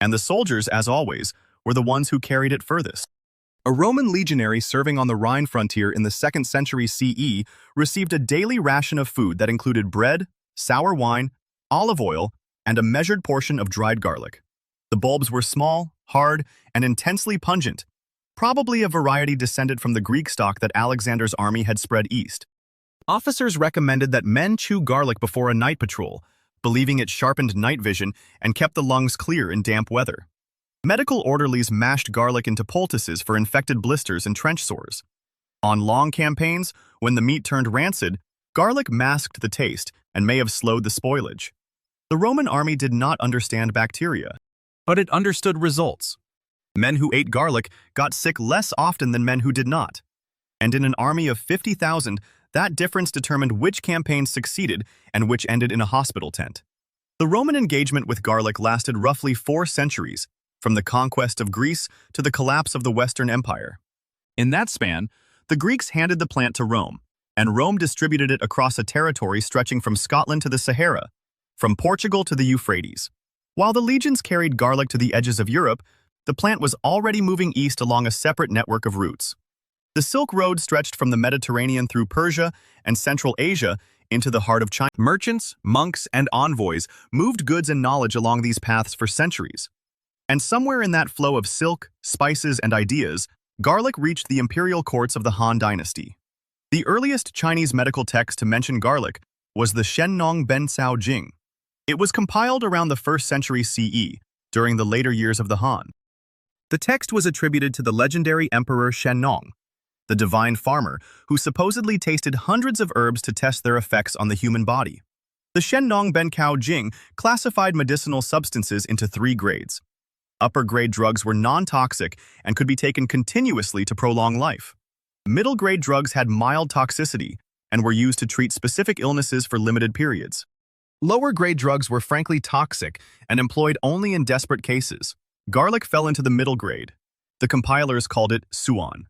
And the soldiers, as always, were the ones who carried it furthest. A Roman legionary serving on the Rhine frontier in the 2nd century CE received a daily ration of food that included bread, sour wine, olive oil, and a measured portion of dried garlic. The bulbs were small, hard, and intensely pungent, probably a variety descended from the Greek stock that Alexander's army had spread east. Officers recommended that men chew garlic before a night patrol, believing it sharpened night vision and kept the lungs clear in damp weather. Medical orderlies mashed garlic into poultices for infected blisters and trench sores. On long campaigns, when the meat turned rancid, garlic masked the taste and may have slowed the spoilage. The Roman army did not understand bacteria, but it understood results. Men who ate garlic got sick less often than men who did not. And in an army of 50,000, that difference determined which campaigns succeeded and which ended in a hospital tent. The Roman engagement with garlic lasted roughly 4 centuries, from the conquest of Greece to the collapse of the Western Empire. In that span, the Greeks handed the plant to Rome, and Rome distributed it across a territory stretching from Scotland to the Sahara, from Portugal to the Euphrates. While the legions carried garlic to the edges of Europe, the plant was already moving east along a separate network of routes. The Silk Road stretched from the Mediterranean through Persia and Central Asia into the heart of China. Merchants, monks, and envoys moved goods and knowledge along these paths for centuries. And somewhere in that flow of silk, spices, and ideas, garlic reached the imperial courts of the Han Dynasty. The earliest Chinese medical text to mention garlic was the Shennong Bencao Jing. It was compiled around the 1st century CE, during the later years of the Han. The text was attributed to the legendary Emperor Shennong, the divine farmer who supposedly tasted hundreds of herbs to test their effects on the human body. The Shennong Bencao Jing classified medicinal substances into 3 grades. Upper-grade drugs were non-toxic and could be taken continuously to prolong life. Middle-grade drugs had mild toxicity and were used to treat specific illnesses for limited periods. Lower-grade drugs were frankly toxic and employed only in desperate cases. Garlic fell into the middle grade. The compilers called it suan,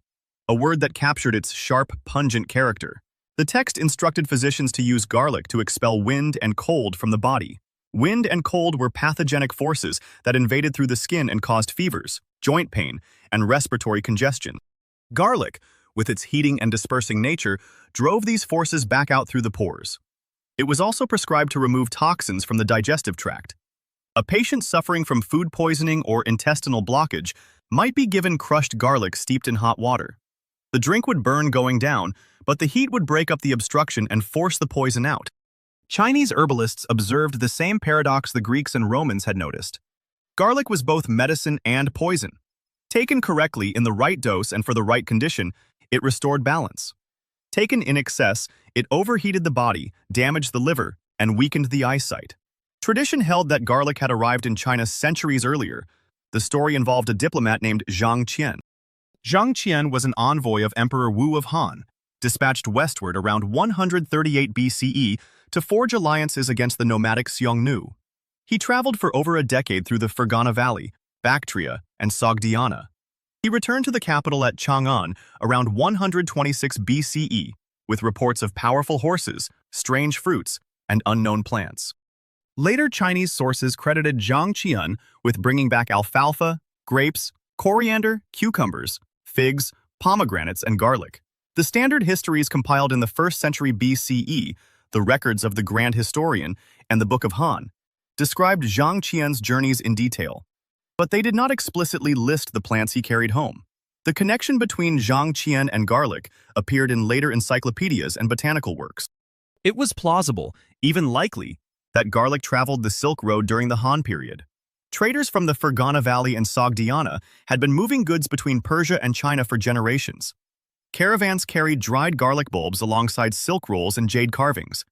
a word that captured its sharp, pungent character. The text instructed physicians to use garlic to expel wind and cold from the body. Wind and cold were pathogenic forces that invaded through the skin and caused fevers, joint pain, and respiratory congestion. Garlic, with its heating and dispersing nature, drove these forces back out through the pores. It was also prescribed to remove toxins from the digestive tract. A patient suffering from food poisoning or intestinal blockage might be given crushed garlic steeped in hot water. The drink would burn going down, but the heat would break up the obstruction and force the poison out. Chinese herbalists observed the same paradox the Greeks and Romans had noticed. Garlic was both medicine and poison. Taken correctly in the right dose and for the right condition, it restored balance. Taken in excess, it overheated the body, damaged the liver, and weakened the eyesight. Tradition held that garlic had arrived in China centuries earlier. The story involved a diplomat named Zhang Qian. Zhang Qian was an envoy of Emperor Wu of Han, dispatched westward around 138 BCE to forge alliances against the nomadic Xiongnu. He traveled for over a decade through the Fergana Valley, Bactria, and Sogdiana. He returned to the capital at Chang'an around 126 BCE, with reports of powerful horses, strange fruits, and unknown plants. Later Chinese sources credited Zhang Qian with bringing back alfalfa, grapes, coriander, cucumbers, figs, pomegranates, and garlic. The standard histories compiled in the 1st century BCE, the records of the Grand Historian and the Book of Han, described Zhang Qian's journeys in detail, but they did not explicitly list the plants he carried home. The connection between Zhang Qian and garlic appeared in later encyclopedias and botanical works. It was plausible, even likely, that garlic traveled the Silk Road during the Han period. Traders from the Fergana Valley and Sogdiana had been moving goods between Persia and China for generations. Caravans carried dried garlic bulbs alongside silk rolls and jade carvings.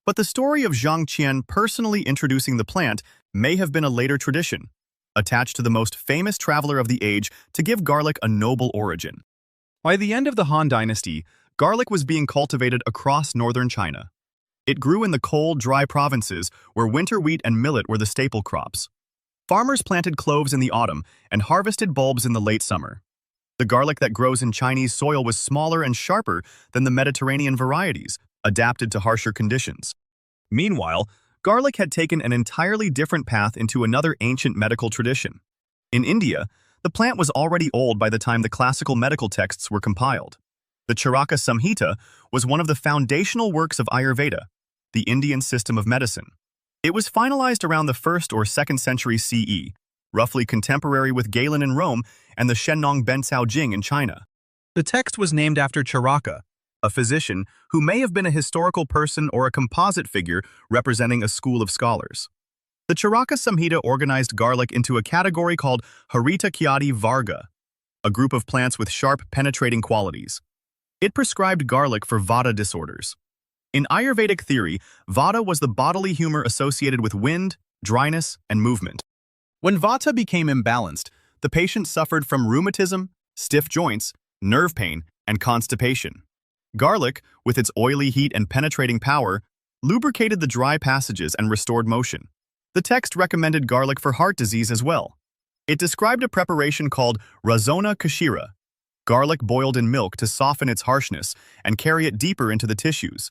But the story of Zhang Qian personally introducing the plant may have been a later tradition, attached to the most famous traveler of the age to give garlic a noble origin. By the end of the Han Dynasty, garlic was being cultivated across northern China. It grew in the cold, dry provinces where winter wheat and millet were the staple crops. Farmers planted cloves in the autumn and harvested bulbs in the late summer. The garlic that grows in Chinese soil was smaller and sharper than the Mediterranean varieties, adapted to harsher conditions. Meanwhile, garlic had taken an entirely different path into another ancient medical tradition. In India, the plant was already old by the time the classical medical texts were compiled. The Charaka Samhita was one of the foundational works of Ayurveda, the Indian system of medicine. It was finalized around the 1st or 2nd century CE, roughly contemporary with Galen in Rome and the Shennong Bencao Jing in China. The text was named after Charaka, a physician who may have been a historical person or a composite figure representing a school of scholars. The Charaka Samhita organized garlic into a category called Harita Kyati Varga, a group of plants with sharp, penetrating qualities. It prescribed garlic for Vata disorders. In Ayurvedic theory, Vata was the bodily humor associated with wind, dryness, and movement. When Vata became imbalanced, the patient suffered from rheumatism, stiff joints, nerve pain, and constipation. Garlic, with its oily heat and penetrating power, lubricated the dry passages and restored motion. The text recommended garlic for heart disease as well. It described a preparation called razona kashira, garlic boiled in milk to soften its harshness and carry it deeper into the tissues.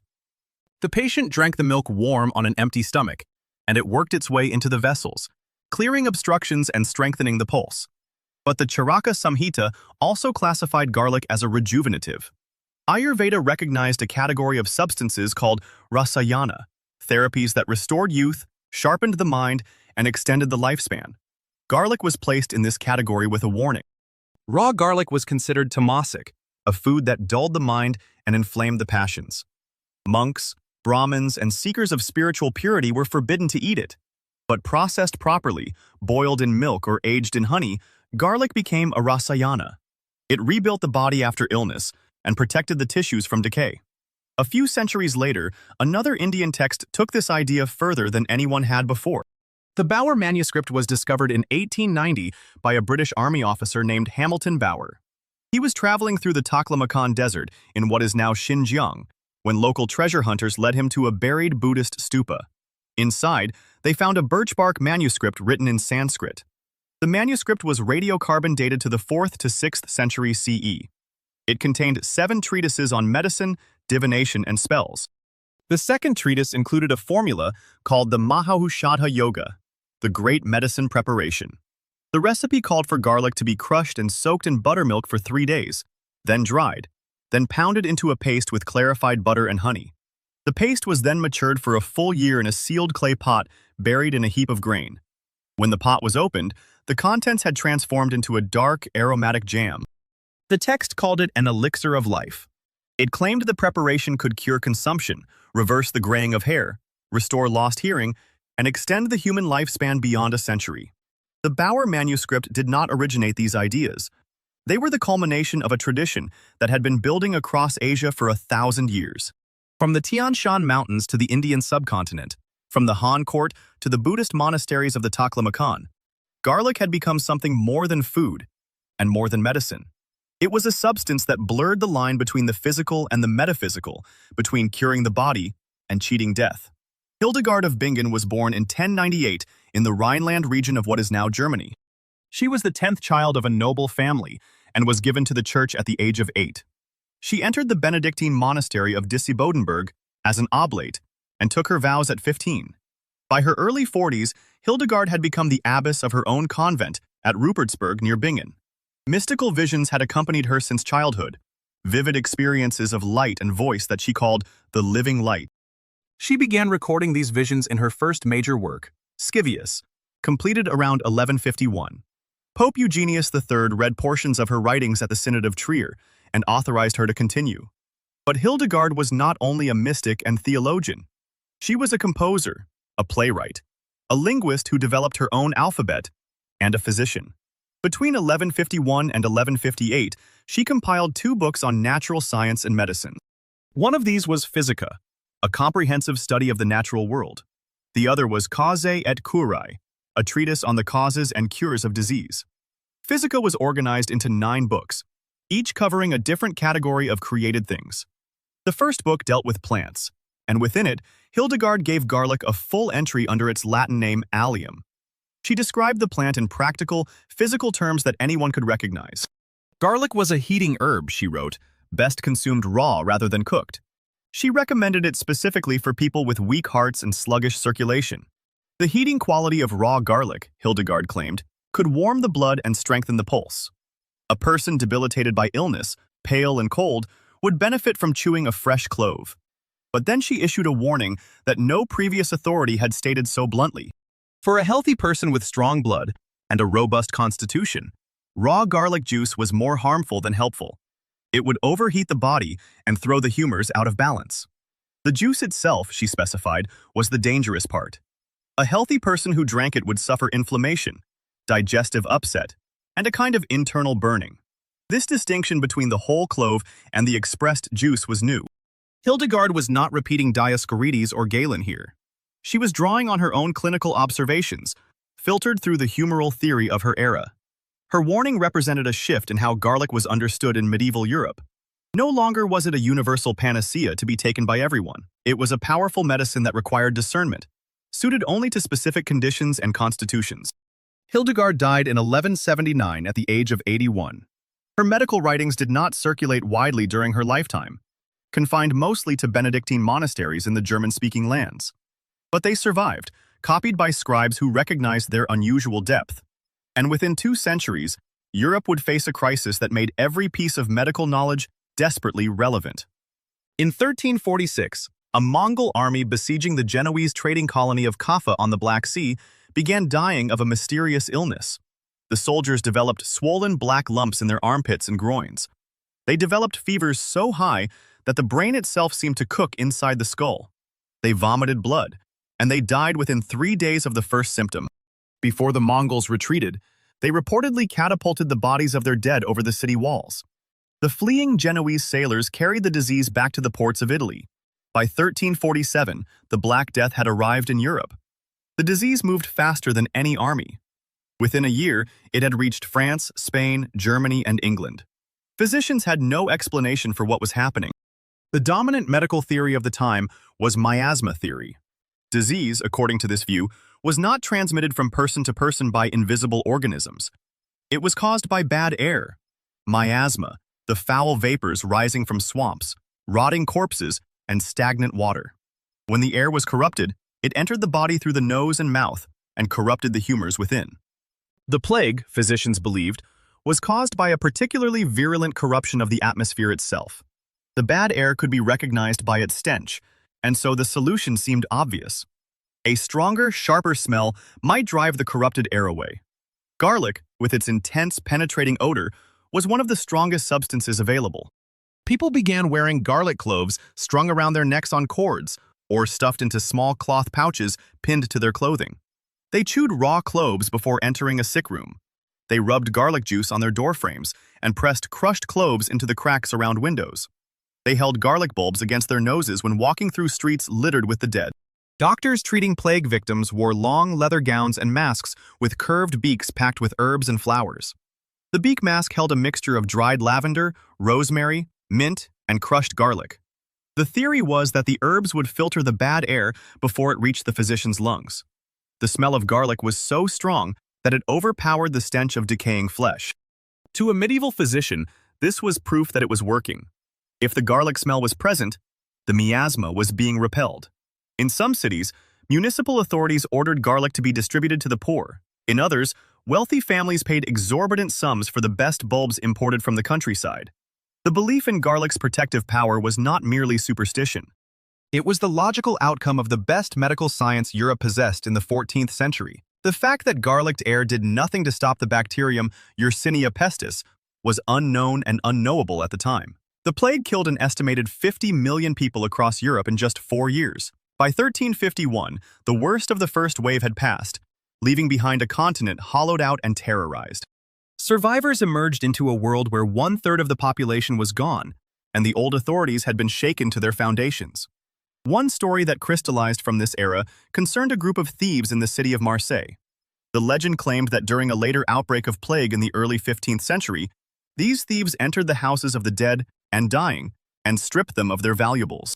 The patient drank the milk warm on an empty stomach, and it worked its way into the vessels, clearing obstructions and strengthening the pulse. But the Charaka Samhita also classified garlic as a rejuvenative. Ayurveda recognized a category of substances called rasayana, therapies that restored youth, sharpened the mind, and extended the lifespan. Garlic was placed in this category with a warning. Raw garlic was considered tamasic, a food that dulled the mind and inflamed the passions. Monks, Brahmins, and seekers of spiritual purity were forbidden to eat it. But processed properly, boiled in milk or aged in honey, garlic became a rasayana. It rebuilt the body after illness and protected the tissues from decay. A few centuries later, another Indian text took this idea further than anyone had before. The Bower manuscript was discovered in 1890 by a British Army officer named Hamilton Bower. He was traveling through the Taklamakan Desert in what is now Xinjiang, when local treasure hunters led him to a buried Buddhist stupa. Inside, they found a birch bark manuscript written in Sanskrit. The manuscript was radiocarbon dated to the 4th to 6th century CE. It contained 7 treatises on medicine, divination, and spells. The second treatise included a formula called the Mahaushadha Yoga, the Great Medicine Preparation. The recipe called for garlic to be crushed and soaked in buttermilk for 3 days, then dried, then pounded into a paste with clarified butter and honey. The paste was then matured for a full year in a sealed clay pot buried in a heap of grain. When the pot was opened, the contents had transformed into a dark, aromatic jam. The text called it an elixir of life. It claimed the preparation could cure consumption, reverse the graying of hair, restore lost hearing, and extend the human lifespan beyond a century. The Bower manuscript did not originate these ideas. They were the culmination of a tradition that had been building across Asia for 1,000 years. From the Tian Shan mountains to the Indian subcontinent, from the Han court to the Buddhist monasteries of the Taklamakan, garlic had become something more than food and more than medicine. It was a substance that blurred the line between the physical and the metaphysical, between curing the body and cheating death. Hildegard of Bingen was born in 1098 in the Rhineland region of what is now Germany. She was the 10th child of a noble family and was given to the church at the age of 8. She entered the Benedictine monastery of Disibodenberg as an oblate and took her vows at 15. By her early 40s, Hildegard had become the abbess of her own convent at Rupertsberg near Bingen. Mystical visions had accompanied her since childhood, vivid experiences of light and voice that she called the living light. She began recording these visions in her first major work, Scivias, completed around 1151. Pope Eugenius III read portions of her writings at the Synod of Trier and authorized her to continue. But Hildegard was not only a mystic and theologian. She was a composer, a playwright, a linguist who developed her own alphabet, and a physician. Between 1151 and 1158, she compiled 2 books on natural science and medicine. One of these was Physica, a comprehensive study of the natural world. The other was Causae et Curae, a treatise on the causes and cures of disease. Physica was organized into 9 books, each covering a different category of created things. The first book dealt with plants, and within it, Hildegard gave garlic a full entry under its Latin name Allium. She described the plant in practical, physical terms that anyone could recognize. Garlic was a heating herb, she wrote, best consumed raw rather than cooked. She recommended it specifically for people with weak hearts and sluggish circulation. The heating quality of raw garlic, Hildegard claimed, could warm the blood and strengthen the pulse. A person debilitated by illness, pale and cold, would benefit from chewing a fresh clove. But then she issued a warning that no previous authority had stated so bluntly. For a healthy person with strong blood and a robust constitution, raw garlic juice was more harmful than helpful. It would overheat the body and throw the humors out of balance. The juice itself, she specified, was the dangerous part. A healthy person who drank it would suffer inflammation, digestive upset, and a kind of internal burning. This distinction between the whole clove and the expressed juice was new. Hildegard was not repeating Dioscorides or Galen here. She was drawing on her own clinical observations, filtered through the humoral theory of her era. Her warning represented a shift in how garlic was understood in medieval Europe. No longer was it a universal panacea to be taken by everyone. It was a powerful medicine that required discernment, suited only to specific conditions and constitutions. Hildegard died in 1179 at the age of 81. Her medical writings did not circulate widely during her lifetime, confined mostly to Benedictine monasteries in the German-speaking lands. But they survived, copied by scribes who recognized their unusual depth. And within 2 centuries, Europe would face a crisis that made every piece of medical knowledge desperately relevant. In 1346, a Mongol army besieging the Genoese trading colony of Kaffa on the Black Sea began dying of a mysterious illness. The soldiers developed swollen black lumps in their armpits and groins. They developed fevers so high that the brain itself seemed to cook inside the skull. They vomited blood, and they died within 3 days of the first symptom. Before the Mongols retreated, they reportedly catapulted the bodies of their dead over the city walls. The fleeing Genoese sailors carried the disease back to the ports of Italy. By 1347, the Black Death had arrived in Europe. The disease moved faster than any army. Within a year, it had reached France, Spain, Germany, and England. Physicians had no explanation for what was happening. The dominant medical theory of the time was miasma theory. Disease, according to this view, was not transmitted from person to person by invisible organisms. It was caused by bad air. Miasma, the foul vapors rising from swamps, rotting corpses, and stagnant water. When the air was corrupted, it entered the body through the nose and mouth and corrupted the humors within. The plague, physicians believed, was caused by a particularly virulent corruption of the atmosphere itself. The bad air could be recognized by its stench, and so the solution seemed obvious. A stronger, sharper smell might drive the corrupted air away. Garlic, with its intense, penetrating odor, was one of the strongest substances available. People began wearing garlic cloves strung around their necks on cords, or stuffed into small cloth pouches pinned to their clothing. They chewed raw cloves before entering a sick room. They rubbed garlic juice on their doorframes and pressed crushed cloves into the cracks around windows. They held garlic bulbs against their noses when walking through streets littered with the dead. Doctors treating plague victims wore long leather gowns and masks with curved beaks packed with herbs and flowers. The beak mask held a mixture of dried lavender, rosemary, mint, and crushed garlic. The theory was that the herbs would filter the bad air before it reached the physician's lungs. The smell of garlic was so strong that it overpowered the stench of decaying flesh. To a medieval physician, this was proof that it was working. If the garlic smell was present, the miasma was being repelled. In some cities, municipal authorities ordered garlic to be distributed to the poor. In others, wealthy families paid exorbitant sums for the best bulbs imported from the countryside. The belief in garlic's protective power was not merely superstition. It was the logical outcome of the best medical science Europe possessed in the 14th century. The fact that garliced air did nothing to stop the bacterium Yersinia pestis was unknown and unknowable at the time. The plague killed an estimated 50 million people across Europe in just 4 years. By 1351, the worst of the first wave had passed, leaving behind a continent hollowed out and terrorized. Survivors emerged into a world where 1/3 of the population was gone, and the old authorities had been shaken to their foundations. One story that crystallized from this era concerned a group of thieves in the city of Marseille. The legend claimed that during a later outbreak of plague in the early 15th century, these thieves entered the houses of the dead and dying and stripped them of their valuables.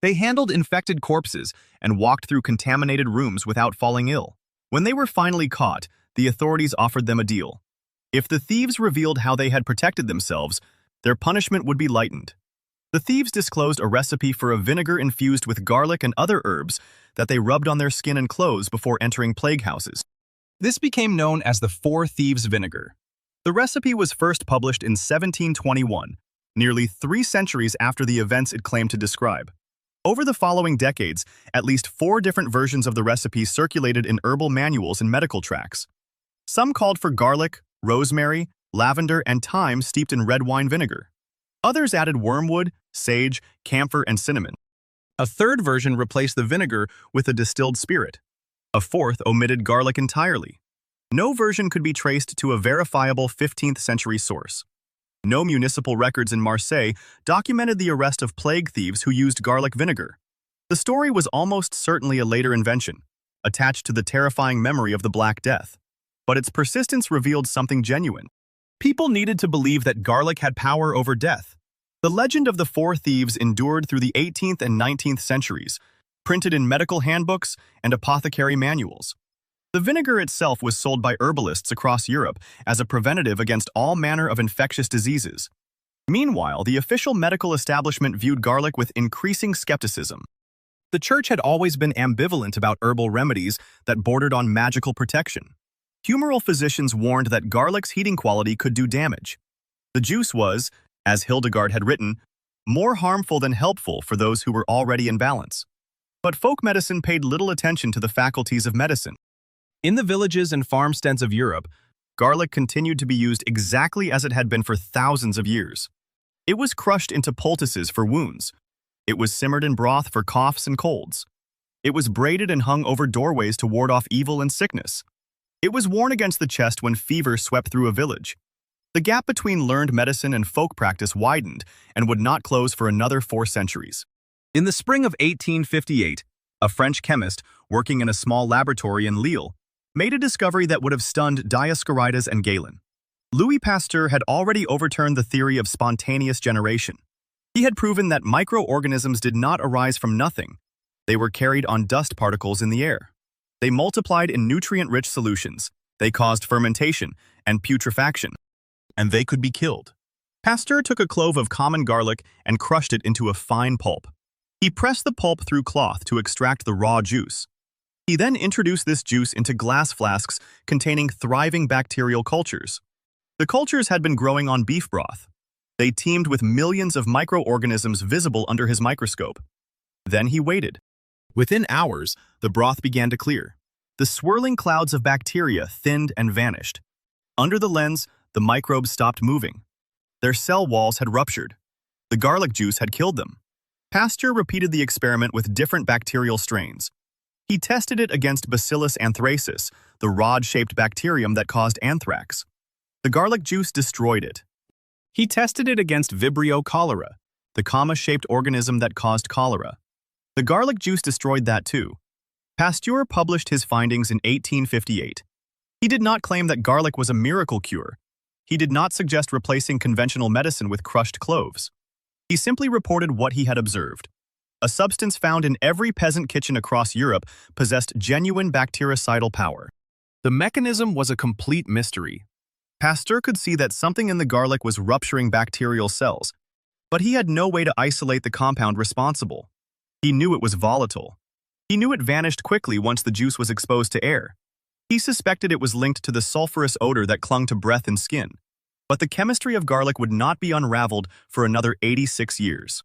They handled infected corpses and walked through contaminated rooms without falling ill. When they were finally caught, the authorities offered them a deal. If the thieves revealed how they had protected themselves, their punishment would be lightened. The thieves disclosed a recipe for a vinegar infused with garlic and other herbs that they rubbed on their skin and clothes before entering plague houses. This became known as the Four Thieves Vinegar. The recipe was first published in 1721, nearly 3 centuries after the events it claimed to describe. Over the following decades, at least 4 different versions of the recipe circulated in herbal manuals and medical tracts. Some called for garlic, rosemary, lavender, and thyme steeped in red wine vinegar. Others added wormwood, sage, camphor, and cinnamon. A third version replaced the vinegar with a distilled spirit. A fourth omitted garlic entirely. No version could be traced to a verifiable 15th century source. No municipal records in Marseille documented the arrest of plague thieves who used garlic vinegar. The story was almost certainly a later invention, attached to the terrifying memory of the Black Death. But its persistence revealed something genuine. People needed to believe that garlic had power over death. The legend of the Four Thieves endured through the 18th and 19th centuries, printed in medical handbooks and apothecary manuals. The vinegar itself was sold by herbalists across Europe as a preventative against all manner of infectious diseases. Meanwhile, the official medical establishment viewed garlic with increasing skepticism. The church had always been ambivalent about herbal remedies that bordered on magical protection. Humoral physicians warned that garlic's heating quality could do damage. The juice was, as Hildegard had written, more harmful than helpful for those who were already in balance. But folk medicine paid little attention to the faculties of medicine. In the villages and farmsteads of Europe, garlic continued to be used exactly as it had been for thousands of years. It was crushed into poultices for wounds. It was simmered in broth for coughs and colds. It was braided and hung over doorways to ward off evil and sickness. It was worn against the chest when fever swept through a village. The gap between learned medicine and folk practice widened and would not close for another 4 centuries. In the spring of 1858, a French chemist working in a small laboratory in Lille made a discovery that would have stunned Dioscorides and Galen. Louis Pasteur had already overturned the theory of spontaneous generation. He had proven that microorganisms did not arise from nothing. They were carried on dust particles in the air. They multiplied in nutrient-rich solutions. They caused fermentation and putrefaction, and they could be killed. Pasteur took a clove of common garlic and crushed it into a fine pulp. He pressed the pulp through cloth to extract the raw juice. He then introduced this juice into glass flasks containing thriving bacterial cultures. The cultures had been growing on beef broth. They teemed with millions of microorganisms visible under his microscope. Then he waited. Within hours, the broth began to clear. The swirling clouds of bacteria thinned and vanished. Under the lens, the microbes stopped moving. Their cell walls had ruptured. The garlic juice had killed them. Pasteur repeated the experiment with different bacterial strains. He tested it against Bacillus anthracis, the rod-shaped bacterium that caused anthrax. The garlic juice destroyed it. He tested it against Vibrio cholera, the comma-shaped organism that caused cholera. The garlic juice destroyed that too. Pasteur published his findings in 1858. He did not claim that garlic was a miracle cure. He did not suggest replacing conventional medicine with crushed cloves. He simply reported what he had observed. A substance found in every peasant kitchen across Europe possessed genuine bactericidal power. The mechanism was a complete mystery. Pasteur could see that something in the garlic was rupturing bacterial cells, but he had no way to isolate the compound responsible. He knew it was volatile. He knew it vanished quickly once the juice was exposed to air. He suspected it was linked to the sulfurous odor that clung to breath and skin. But the chemistry of garlic would not be unraveled for another 86 years.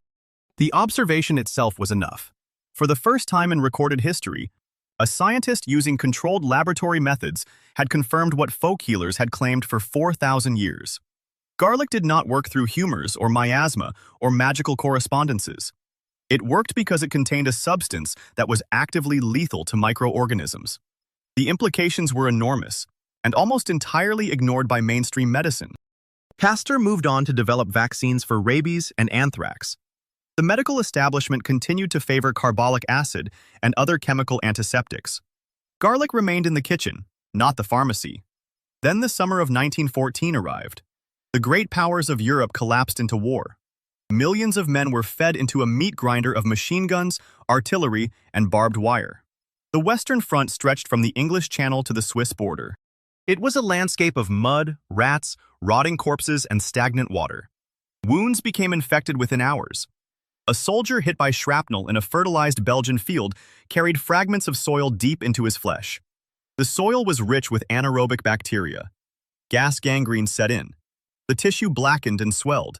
The observation itself was enough. For the first time in recorded history, a scientist using controlled laboratory methods had confirmed what folk healers had claimed for 4,000 years. Garlic did not work through humors or miasma or magical correspondences. It worked because it contained a substance that was actively lethal to microorganisms. The implications were enormous and almost entirely ignored by mainstream medicine. Pasteur moved on to develop vaccines for rabies and anthrax. The medical establishment continued to favor carbolic acid and other chemical antiseptics. Garlic remained in the kitchen, not the pharmacy. Then the summer of 1914 arrived. The great powers of Europe collapsed into war. Millions of men were fed into a meat grinder of machine guns, artillery, and barbed wire. The Western Front stretched from the English Channel to the Swiss border. It was a landscape of mud, rats, rotting corpses, and stagnant water. Wounds became infected within hours. A soldier hit by shrapnel in a fertilized Belgian field carried fragments of soil deep into his flesh. The soil was rich with anaerobic bacteria. Gas gangrene set in. The tissue blackened and swelled.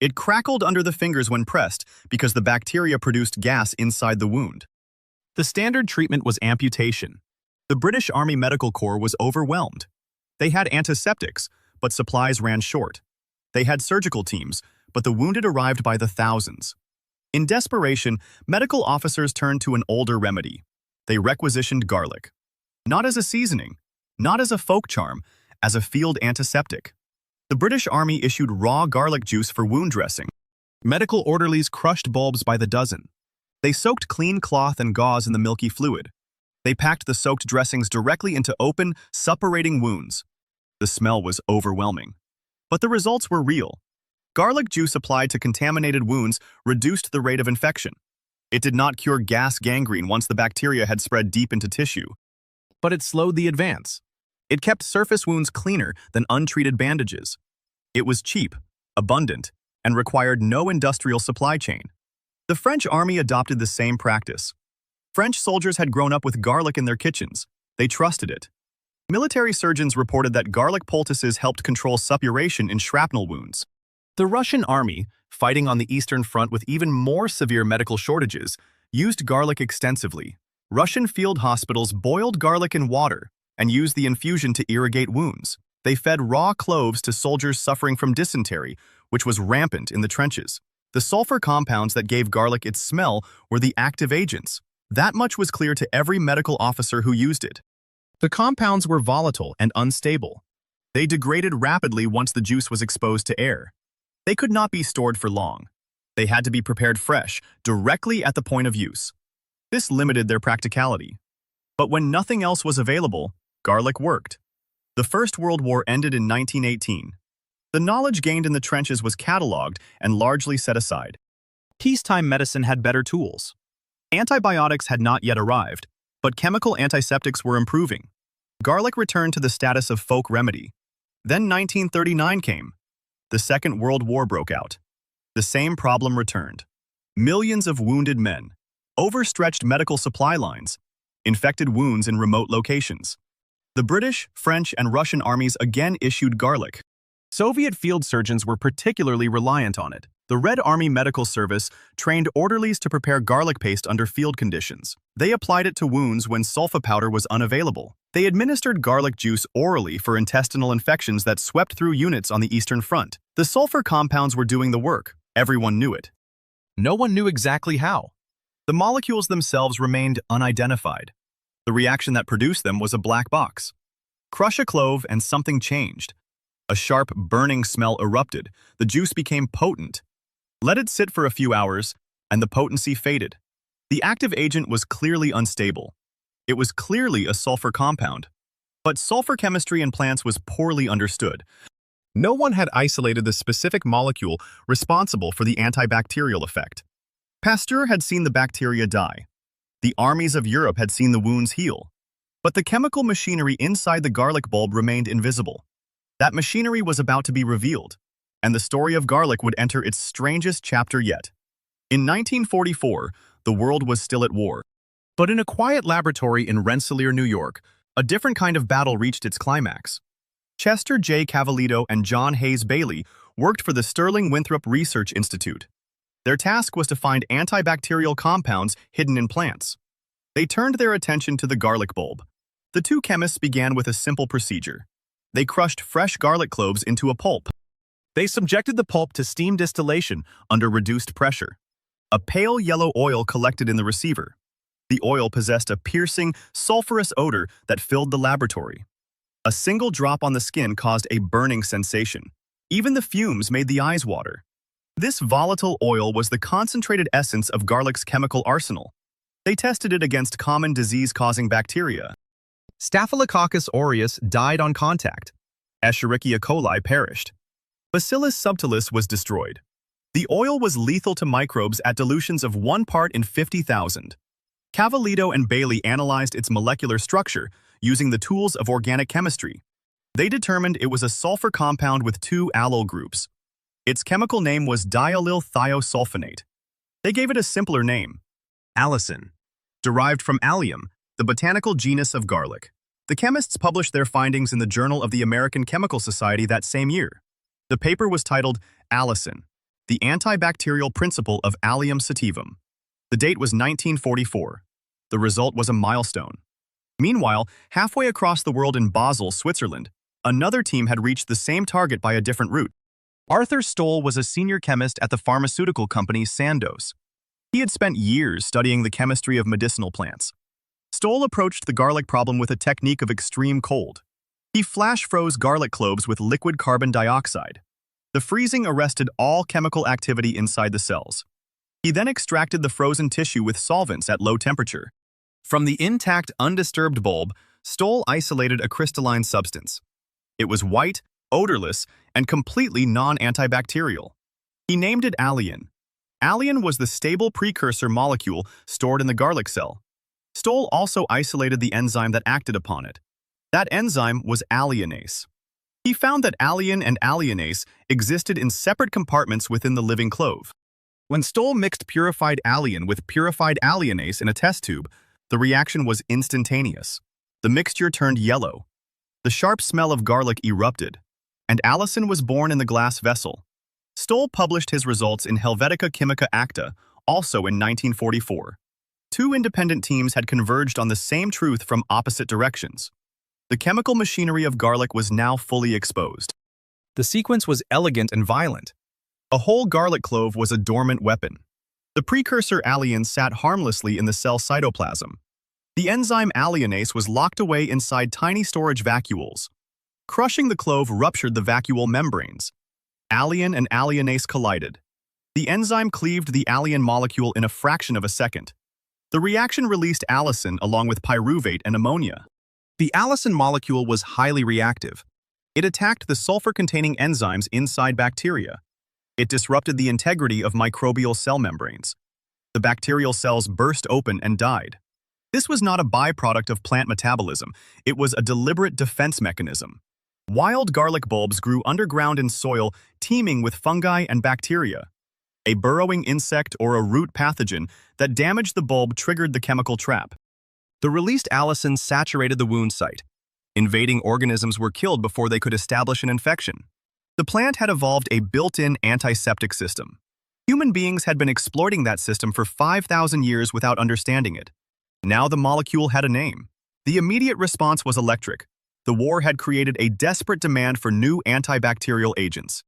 It crackled under the fingers when pressed because the bacteria produced gas inside the wound. The standard treatment was amputation. The British Army Medical Corps was overwhelmed. They had antiseptics, but supplies ran short. They had surgical teams, but the wounded arrived by the thousands. In desperation, medical officers turned to an older remedy. They requisitioned garlic. Not as a seasoning, not as a folk charm, as a field antiseptic. The British Army issued raw garlic juice for wound dressing. Medical orderlies crushed bulbs by the dozen. They soaked clean cloth and gauze in the milky fluid. They packed the soaked dressings directly into open, suppurating wounds. The smell was overwhelming. But the results were real. Garlic juice applied to contaminated wounds reduced the rate of infection. It did not cure gas gangrene once the bacteria had spread deep into tissue. But it slowed the advance. It kept surface wounds cleaner than untreated bandages. It was cheap, abundant, and required no industrial supply chain. The French army adopted the same practice. French soldiers had grown up with garlic in their kitchens. They trusted it. Military surgeons reported that garlic poultices helped control suppuration in shrapnel wounds. The Russian army, fighting on the Eastern Front with even more severe medical shortages, used garlic extensively. Russian field hospitals boiled garlic in water and used the infusion to irrigate wounds. They fed raw cloves to soldiers suffering from dysentery, which was rampant in the trenches. The sulfur compounds that gave garlic its smell were the active agents. That much was clear to every medical officer who used it. The compounds were volatile and unstable. They degraded rapidly once the juice was exposed to air. They could not be stored for long. They had to be prepared fresh, directly at the point of use. This limited their practicality. But when nothing else was available, garlic worked. The First World War ended in 1918. The knowledge gained in the trenches was cataloged and largely set aside. Peacetime medicine had better tools. Antibiotics had not yet arrived, but chemical antiseptics were improving. Garlic returned to the status of folk remedy. Then 1939 came. The Second World War broke out. The same problem returned. Millions of wounded men, overstretched medical supply lines, infected wounds in remote locations. The British, French, and Russian armies again issued garlic. Soviet field surgeons were particularly reliant on it. The Red Army Medical Service trained orderlies to prepare garlic paste under field conditions. They applied it to wounds when sulfa powder was unavailable. They administered garlic juice orally for intestinal infections that swept through units on the Eastern Front. The sulfur compounds were doing the work. Everyone knew it. No one knew exactly how. The molecules themselves remained unidentified. The reaction that produced them was a black box. Crush a clove and something changed. A sharp, burning smell erupted. The juice became potent. Let it sit for a few hours, and the potency faded. The active agent was clearly unstable. It was clearly a sulfur compound. But sulfur chemistry in plants was poorly understood. No one had isolated the specific molecule responsible for the antibacterial effect. Pasteur had seen the bacteria die. The armies of Europe had seen the wounds heal. But the chemical machinery inside the garlic bulb remained invisible. That machinery was about to be revealed, and the story of garlic would enter its strangest chapter yet. In 1944, the world was still at war. But in a quiet laboratory in Rensselaer, New York, a different kind of battle reached its climax. Chester J. Cavallito and John Hayes Bailey worked for the Sterling Winthrop Research Institute. Their task was to find antibacterial compounds hidden in plants. They turned their attention to the garlic bulb. The two chemists began with a simple procedure. They crushed fresh garlic cloves into a pulp. They subjected the pulp to steam distillation under reduced pressure. A pale yellow oil collected in the receiver. The oil possessed a piercing, sulfurous odor that filled the laboratory. A single drop on the skin caused a burning sensation. Even the fumes made the eyes water. This volatile oil was the concentrated essence of garlic's chemical arsenal. They tested it against common disease-causing bacteria. Staphylococcus aureus died on contact. Escherichia coli perished. Bacillus subtilis was destroyed. The oil was lethal to microbes at dilutions of 1 part in 50,000. Cavallito and Bailey analyzed its molecular structure using the tools of organic chemistry. They determined it was a sulfur compound with 2 allyl groups. Its chemical name was diallyl thiosulfonate. They gave it a simpler name, Allicin, derived from Allium, the botanical genus of garlic. The chemists published their findings in the Journal of the American Chemical Society that same year. The paper was titled Allicin, the antibacterial principle of Allium sativum. The date was 1944. The result was a milestone. Meanwhile, halfway across the world in Basel, Switzerland, another team had reached the same target by a different route. Arthur Stoll was a senior chemist at the pharmaceutical company Sandoz. He had spent years studying the chemistry of medicinal plants. Stoll approached the garlic problem with a technique of extreme cold. He flash-froze garlic cloves with liquid carbon dioxide. The freezing arrested all chemical activity inside the cells. He then extracted the frozen tissue with solvents at low temperature. From the intact, undisturbed bulb, Stoll isolated a crystalline substance. It was white, odorless, and completely non-antibacterial. He named it Allicin. Allicin was the stable precursor molecule stored in the garlic cell. Stoll also isolated the enzyme that acted upon it. That enzyme was alliinase. He found that allicin and alliinase existed in separate compartments within the living clove. When Stoll mixed purified allicin with purified alliinase in a test tube, the reaction was instantaneous. The mixture turned yellow. The sharp smell of garlic erupted, and Allicin was born in the glass vessel. Stoll published his results in Helvetica Chimica Acta, also in 1944. Two independent teams had converged on the same truth from opposite directions. The chemical machinery of garlic was now fully exposed. The sequence was elegant and violent. A whole garlic clove was a dormant weapon. The precursor allicin sat harmlessly in the cell cytoplasm. The enzyme alliinase was locked away inside tiny storage vacuoles. Crushing the clove ruptured the vacuole membranes. Allicin and alliinase collided. The enzyme cleaved the allicin molecule in a fraction of a second. The reaction released allicin along with pyruvate and ammonia. The allicin molecule was highly reactive. It attacked the sulfur-containing enzymes inside bacteria. It disrupted the integrity of microbial cell membranes. The bacterial cells burst open and died. This was not a byproduct of plant metabolism. It was a deliberate defense mechanism. Wild garlic bulbs grew underground in soil teeming with fungi and bacteria. A burrowing insect or a root pathogen that damaged the bulb triggered the chemical trap. The released allicin saturated the wound site. Invading organisms were killed before they could establish an infection. The plant had evolved a built-in antiseptic system. Human beings had been exploiting that system for 5,000 years without understanding it. Now the molecule had a name. The immediate response was electric. The war had created a desperate demand for new antibacterial agents.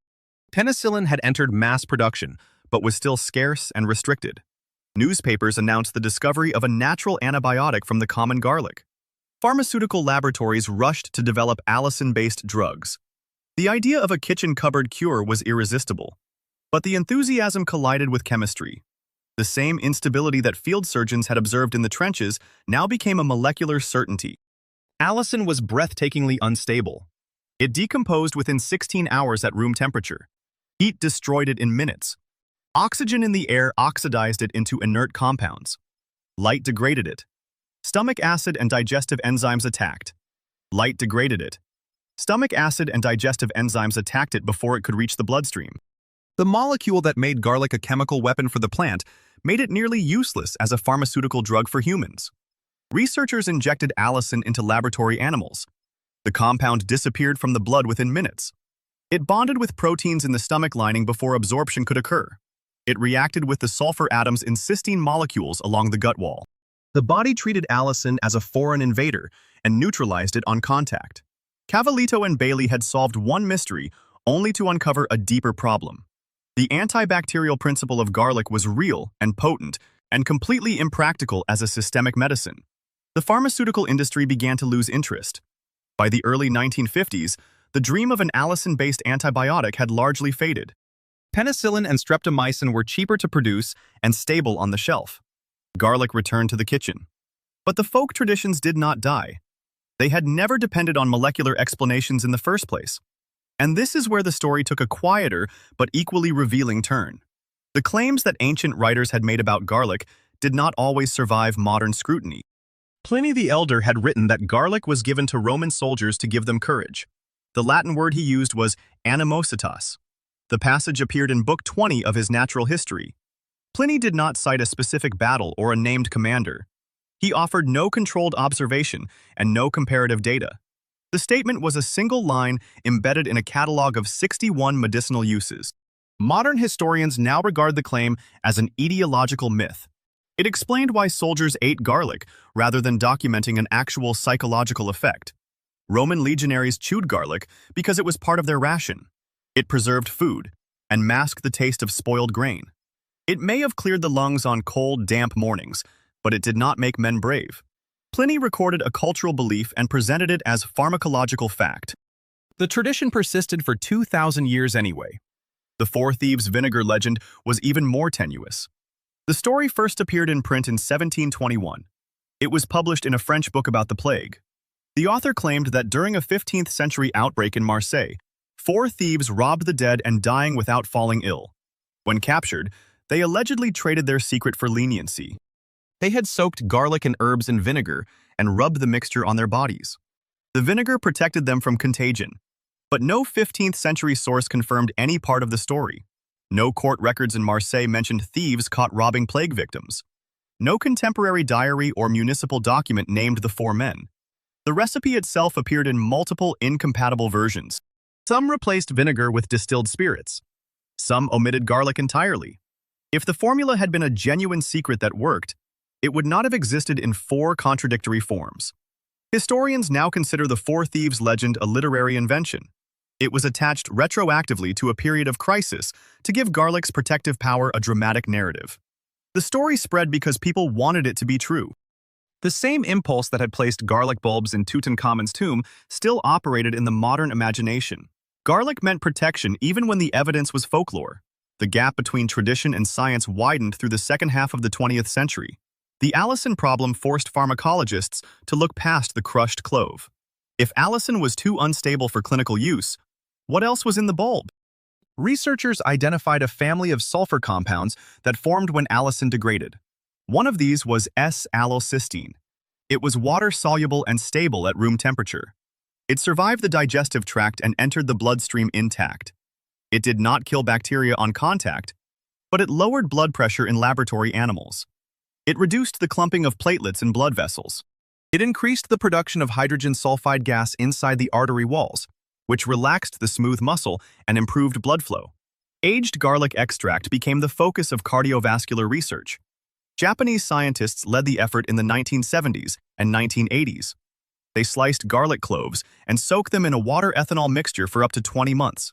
Penicillin had entered mass production, but was still scarce and restricted. Newspapers announced the discovery of a natural antibiotic from the common garlic. Pharmaceutical laboratories rushed to develop allicin-based drugs. The idea of a kitchen cupboard cure was irresistible. But the enthusiasm collided with chemistry. The same instability that field surgeons had observed in the trenches now became a molecular certainty. Allicin was breathtakingly unstable. It decomposed within 16 hours at room temperature. Heat destroyed it in minutes. Oxygen in the air oxidized it into inert compounds. Light degraded it. Stomach acid and digestive enzymes attacked. Light degraded it. Stomach acid and digestive enzymes attacked it before it could reach the bloodstream. The molecule that made garlic a chemical weapon for the plant made it nearly useless as a pharmaceutical drug for humans. Researchers injected allicin into laboratory animals. The compound disappeared from the blood within minutes. It bonded with proteins in the stomach lining before absorption could occur. It reacted with the sulfur atoms in cysteine molecules along the gut wall. The body treated allicin as a foreign invader and neutralized it on contact. Cavallito and Bailey had solved one mystery, only to uncover a deeper problem. The antibacterial principle of garlic was real and potent, and completely impractical as a systemic medicine. The pharmaceutical industry began to lose interest. By the early 1950s, the dream of an allicin-based antibiotic had largely faded. Penicillin and streptomycin were cheaper to produce and stable on the shelf. Garlic returned to the kitchen. But the folk traditions did not die. They had never depended on molecular explanations in the first place. And this is where the story took a quieter but equally revealing turn. The claims that ancient writers had made about garlic did not always survive modern scrutiny. Pliny the Elder had written that garlic was given to Roman soldiers to give them courage. The Latin word he used was animositas. The passage appeared in Book 20 of his Natural History. Pliny did not cite a specific battle or a named commander. He offered no controlled observation and no comparative data. The statement was a single line embedded in a catalog of 61 medicinal uses. Modern historians now regard the claim as an ideological myth. It explained why soldiers ate garlic rather than documenting an actual psychological effect. Roman legionaries chewed garlic because it was part of their ration. It preserved food and masked the taste of spoiled grain. It may have cleared the lungs on cold, damp mornings, but it did not make men brave. Pliny recorded a cultural belief and presented it as pharmacological fact. The tradition persisted for 2,000 years anyway. The Four Thieves vinegar legend was even more tenuous. The story first appeared in print in 1721. It was published in a French book about the plague. The author claimed that during a 15th century outbreak in Marseille, 4 thieves robbed the dead and dying without falling ill. When captured, they allegedly traded their secret for leniency. They had soaked garlic and herbs in vinegar and rubbed the mixture on their bodies. The vinegar protected them from contagion, but no 15th century source confirmed any part of the story. No court records in Marseille mentioned thieves caught robbing plague victims. No contemporary diary or municipal document named the 4 men. The recipe itself appeared in multiple incompatible versions. Some replaced vinegar with distilled spirits. Some omitted garlic entirely. If the formula had been a genuine secret that worked, it would not have existed in 4 contradictory forms. Historians now consider the Four Thieves legend a literary invention. It was attached retroactively to a period of crisis to give garlic's protective power a dramatic narrative. The story spread because people wanted it to be true. The same impulse that had placed garlic bulbs in Tutankhamun's tomb still operated in the modern imagination. Garlic meant protection even when the evidence was folklore. The gap between tradition and science widened through the second half of the 20th century. The allicin problem forced pharmacologists to look past the crushed clove. If allicin was too unstable for clinical use, what else was in the bulb? Researchers identified a family of sulfur compounds that formed when allicin degraded. One of these was S-allocystine. It was water-soluble and stable at room temperature. It survived the digestive tract and entered the bloodstream intact. It did not kill bacteria on contact, but it lowered blood pressure in laboratory animals. It reduced the clumping of platelets in blood vessels. It increased the production of hydrogen sulfide gas inside the artery walls, which relaxed the smooth muscle and improved blood flow. Aged garlic extract became the focus of cardiovascular research. Japanese scientists led the effort in the 1970s and 1980s. They sliced garlic cloves and soaked them in a water-ethanol mixture for up to 20 months.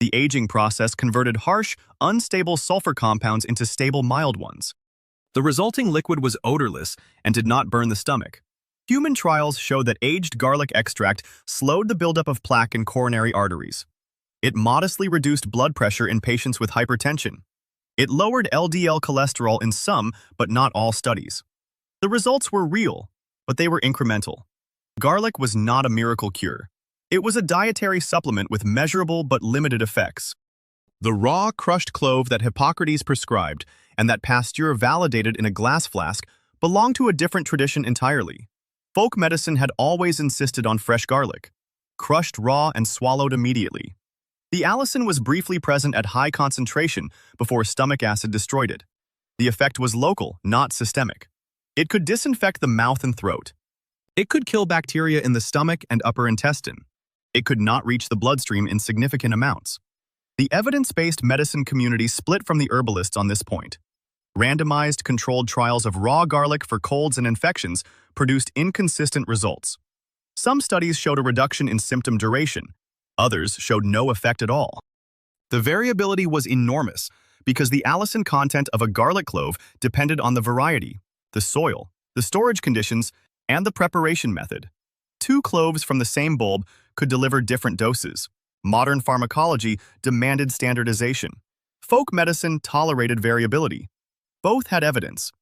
The aging process converted harsh, unstable sulfur compounds into stable, mild ones. The resulting liquid was odorless and did not burn the stomach. Human trials showed that aged garlic extract slowed the buildup of plaque in coronary arteries. It modestly reduced blood pressure in patients with hypertension. It lowered LDL cholesterol in some, but not all studies. The results were real, but they were incremental. Garlic was not a miracle cure. It was a dietary supplement with measurable but limited effects. The raw, crushed clove that Hippocrates prescribed and that Pasteur validated in a glass flask belonged to a different tradition entirely. Folk medicine had always insisted on fresh garlic, crushed raw and swallowed immediately. The allicin was briefly present at high concentration before stomach acid destroyed it. The effect was local, not systemic. It could disinfect the mouth and throat. It could kill bacteria in the stomach and upper intestine. It could not reach the bloodstream in significant amounts. The evidence-based medicine community split from the herbalists on this point. Randomized, controlled trials of raw garlic for colds and infections produced inconsistent results. Some studies showed a reduction in symptom duration. Others showed no effect at all. The variability was enormous because the allicin content of a garlic clove depended on the variety, the soil, the storage conditions, and the preparation method. 2 cloves from the same bulb could deliver different doses. Modern pharmacology demanded standardization. Folk medicine tolerated variability. Both had evidence.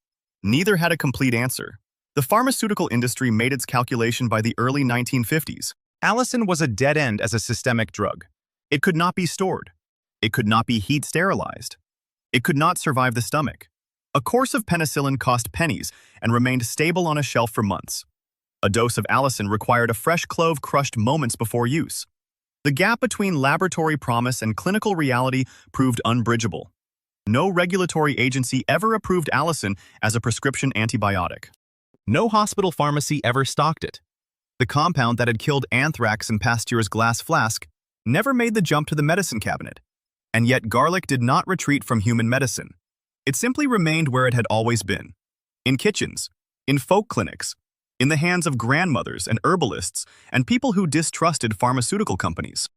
Neither had a complete answer. The pharmaceutical industry made its calculation by the early 1950s. Allicin was a dead end as a systemic drug. It could not be stored. It could not be heat sterilized. It could not survive the stomach. A course of penicillin cost pennies and remained stable on a shelf for months. A dose of allicin required a fresh clove crushed moments before use. The gap between laboratory promise and clinical reality proved unbridgeable. No regulatory agency ever approved allicin as a prescription antibiotic. No hospital pharmacy ever stocked it. The compound that had killed anthrax in Pasteur's glass flask never made the jump to the medicine cabinet. And yet garlic did not retreat from human medicine. It simply remained where it had always been. In kitchens, in folk clinics, in the hands of grandmothers and herbalists and people who distrusted pharmaceutical companies.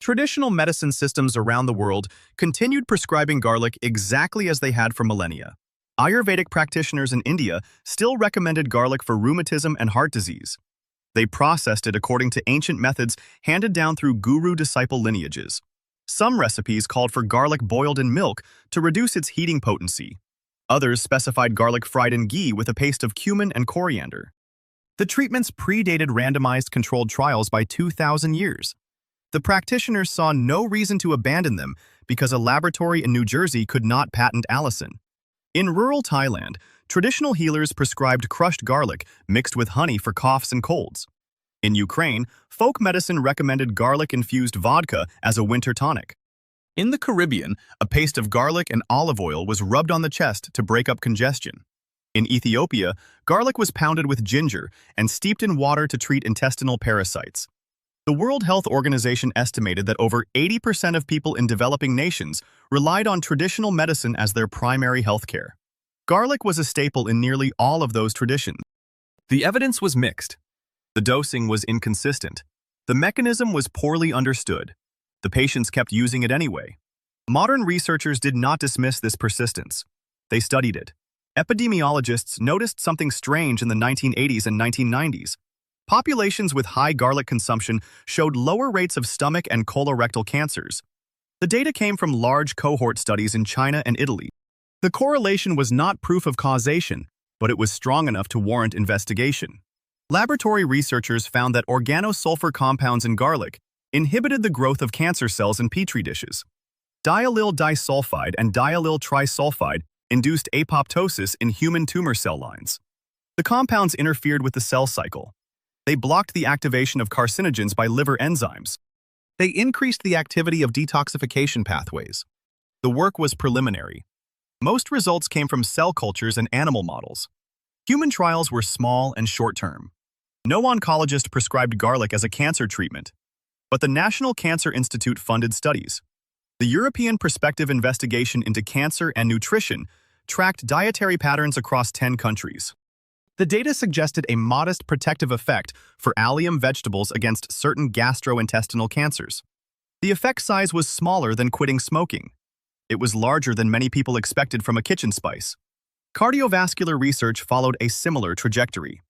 Traditional medicine systems around the world continued prescribing garlic exactly as they had for millennia. Ayurvedic practitioners in India still recommended garlic for rheumatism and heart disease. They processed it according to ancient methods handed down through guru-disciple lineages. Some recipes called for garlic boiled in milk to reduce its heating potency. Others specified garlic fried in ghee with a paste of cumin and coriander. The treatments predated randomized controlled trials by 2,000 years. The practitioners saw no reason to abandon them because a laboratory in New Jersey could not patent allicin. In rural Thailand, traditional healers prescribed crushed garlic mixed with honey for coughs and colds. In Ukraine, folk medicine recommended garlic-infused vodka as a winter tonic. In the Caribbean, a paste of garlic and olive oil was rubbed on the chest to break up congestion. In Ethiopia, garlic was pounded with ginger and steeped in water to treat intestinal parasites. The World Health Organization estimated that over 80% of people in developing nations relied on traditional medicine as their primary health care. Garlic was a staple in nearly all of those traditions. The evidence was mixed. The dosing was inconsistent. The mechanism was poorly understood. The patients kept using it anyway. Modern researchers did not dismiss this persistence. They studied it. Epidemiologists noticed something strange in the 1980s and 1990s. Populations with high garlic consumption showed lower rates of stomach and colorectal cancers. The data came from large cohort studies in China and Italy. The correlation was not proof of causation, but it was strong enough to warrant investigation. Laboratory researchers found that organosulfur compounds in garlic inhibited the growth of cancer cells in petri dishes. Diallyl disulfide and diallyl trisulfide induced apoptosis in human tumor cell lines. The compounds interfered with the cell cycle. They blocked the activation of carcinogens by liver enzymes. They increased the activity of detoxification pathways. The work was preliminary. Most results came from cell cultures and animal models. Human trials were small and short-term. No oncologist prescribed garlic as a cancer treatment, but the National Cancer Institute funded studies. The European Prospective Investigation into Cancer and Nutrition tracked dietary patterns across 10 countries. The data suggested a modest protective effect for allium vegetables against certain gastrointestinal cancers. The effect size was smaller than quitting smoking. It was larger than many people expected from a kitchen spice. Cardiovascular research followed a similar trajectory.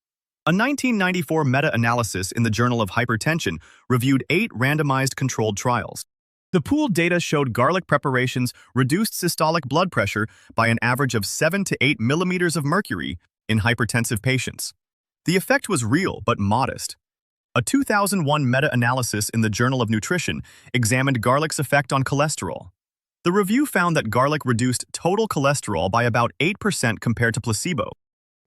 A 1994 meta-analysis in the Journal of Hypertension reviewed 8 randomized controlled trials. The pooled data showed garlic preparations reduced systolic blood pressure by an average of 7 to 8 millimeters of mercury in hypertensive patients. The effect was real but modest. A 2001 meta-analysis in the Journal of Nutrition examined garlic's effect on cholesterol. The review found that garlic reduced total cholesterol by about 8% compared to placebo.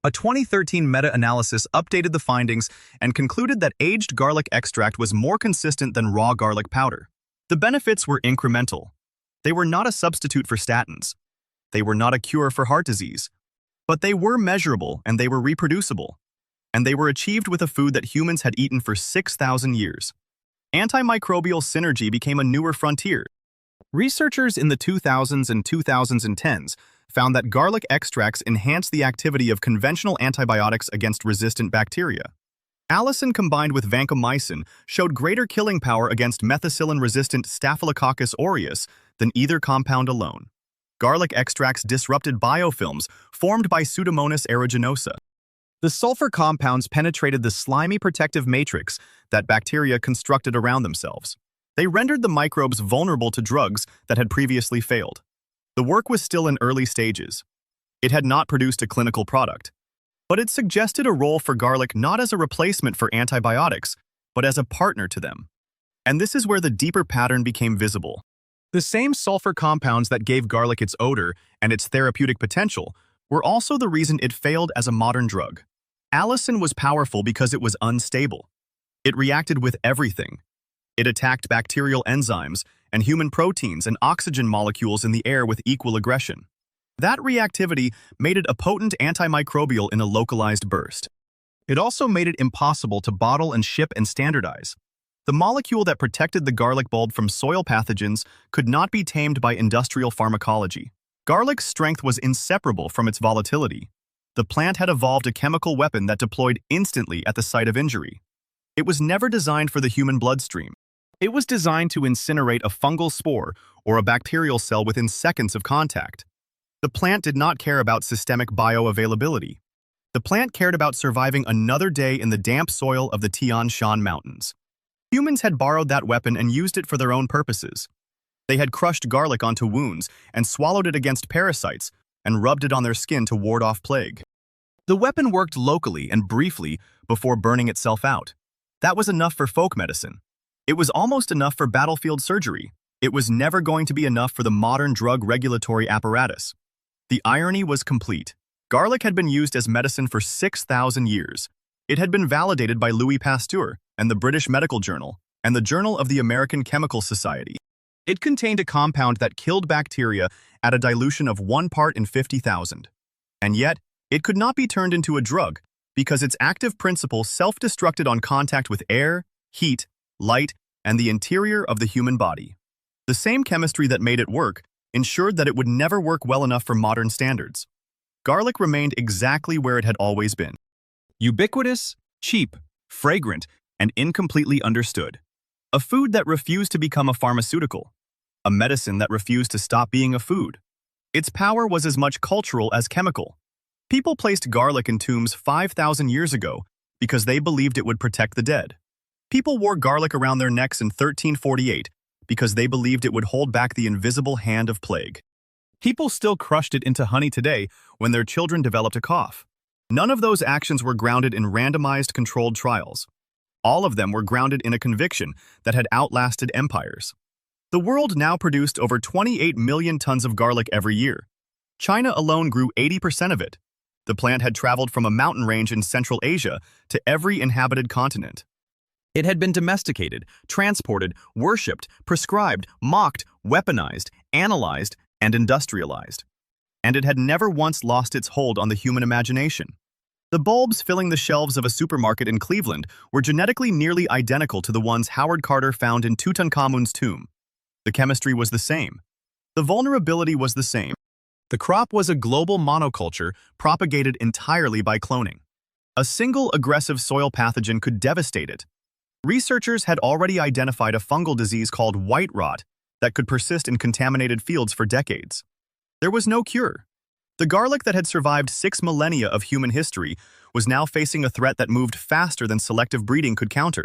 A 2013 meta-analysis updated the findings and concluded that aged garlic extract was more consistent than raw garlic powder. The benefits were incremental. They were not a substitute for statins. They were not a cure for heart disease. But they were measurable and they were reproducible. And they were achieved with a food that humans had eaten for 6,000 years. Antimicrobial synergy became a newer frontier. Researchers in the 2000s and 2010s found that garlic extracts enhanced the activity of conventional antibiotics against resistant bacteria. Allicin combined with vancomycin showed greater killing power against methicillin-resistant Staphylococcus aureus than either compound alone. Garlic extracts disrupted biofilms formed by Pseudomonas aeruginosa. The sulfur compounds penetrated the slimy protective matrix that bacteria constructed around themselves. They rendered the microbes vulnerable to drugs that had previously failed. The work was still in early stages. It had not produced a clinical product, but it suggested a role for garlic not as a replacement for antibiotics, but as a partner to them. And this is where the deeper pattern became visible. The same sulfur compounds that gave garlic its odor and its therapeutic potential were also the reason it failed as a modern drug. Allicin was powerful because it was unstable. It reacted with everything. It attacked bacterial enzymes and human proteins and oxygen molecules in the air with equal aggression. That reactivity made it a potent antimicrobial in a localized burst. It also made it impossible to bottle and ship and standardize. The molecule that protected the garlic bulb from soil pathogens could not be tamed by industrial pharmacology. Garlic's strength was inseparable from its volatility. The plant had evolved a chemical weapon that deployed instantly at the site of injury. It was never designed for the human bloodstream. It was designed to incinerate a fungal spore or a bacterial cell within seconds of contact. The plant did not care about systemic bioavailability. The plant cared about surviving another day in the damp soil of the Tian Shan mountains. Humans had borrowed that weapon and used it for their own purposes. They had crushed garlic onto wounds and swallowed it against parasites and rubbed it on their skin to ward off plague. The weapon worked locally and briefly before burning itself out. That was enough for folk medicine. It was almost enough for battlefield surgery. It was never going to be enough for the modern drug regulatory apparatus. The irony was complete. Garlic had been used as medicine for 6,000 years. It had been validated by Louis Pasteur and the British Medical Journal and the Journal of the American Chemical Society. It contained a compound that killed bacteria at a dilution of 1 part in 50,000. And yet, it could not be turned into a drug because its active principle self-destructed on contact with air, heat, light, and the interior of the human body. The same chemistry that made it work ensured that it would never work well enough for modern standards. Garlic remained exactly where it had always been. Ubiquitous, cheap, fragrant, and incompletely understood. A food that refused to become a pharmaceutical. A medicine that refused to stop being a food. Its power was as much cultural as chemical. People placed garlic in tombs 5,000 years ago because they believed it would protect the dead. People wore garlic around their necks in 1348 because they believed it would hold back the invisible hand of plague. People still crushed it into honey today when their children developed a cough. None of those actions were grounded in randomized controlled trials. All of them were grounded in a conviction that had outlasted empires. The world now produced over 28 million tons of garlic every year. China alone grew 80% of it. The plant had traveled from a mountain range in Central Asia to every inhabited continent. It had been domesticated, transported, worshipped, prescribed, mocked, weaponized, analyzed, and industrialized. And it had never once lost its hold on the human imagination. The bulbs filling the shelves of a supermarket in Cleveland were genetically nearly identical to the ones Howard Carter found in Tutankhamun's tomb. The chemistry was the same. The vulnerability was the same. The crop was a global monoculture propagated entirely by cloning. A single aggressive soil pathogen could devastate it. Researchers had already identified a fungal disease called white rot that could persist in contaminated fields for decades. There was no cure. The garlic that had survived 6 millennia of human history was now facing a threat that moved faster than selective breeding could counter.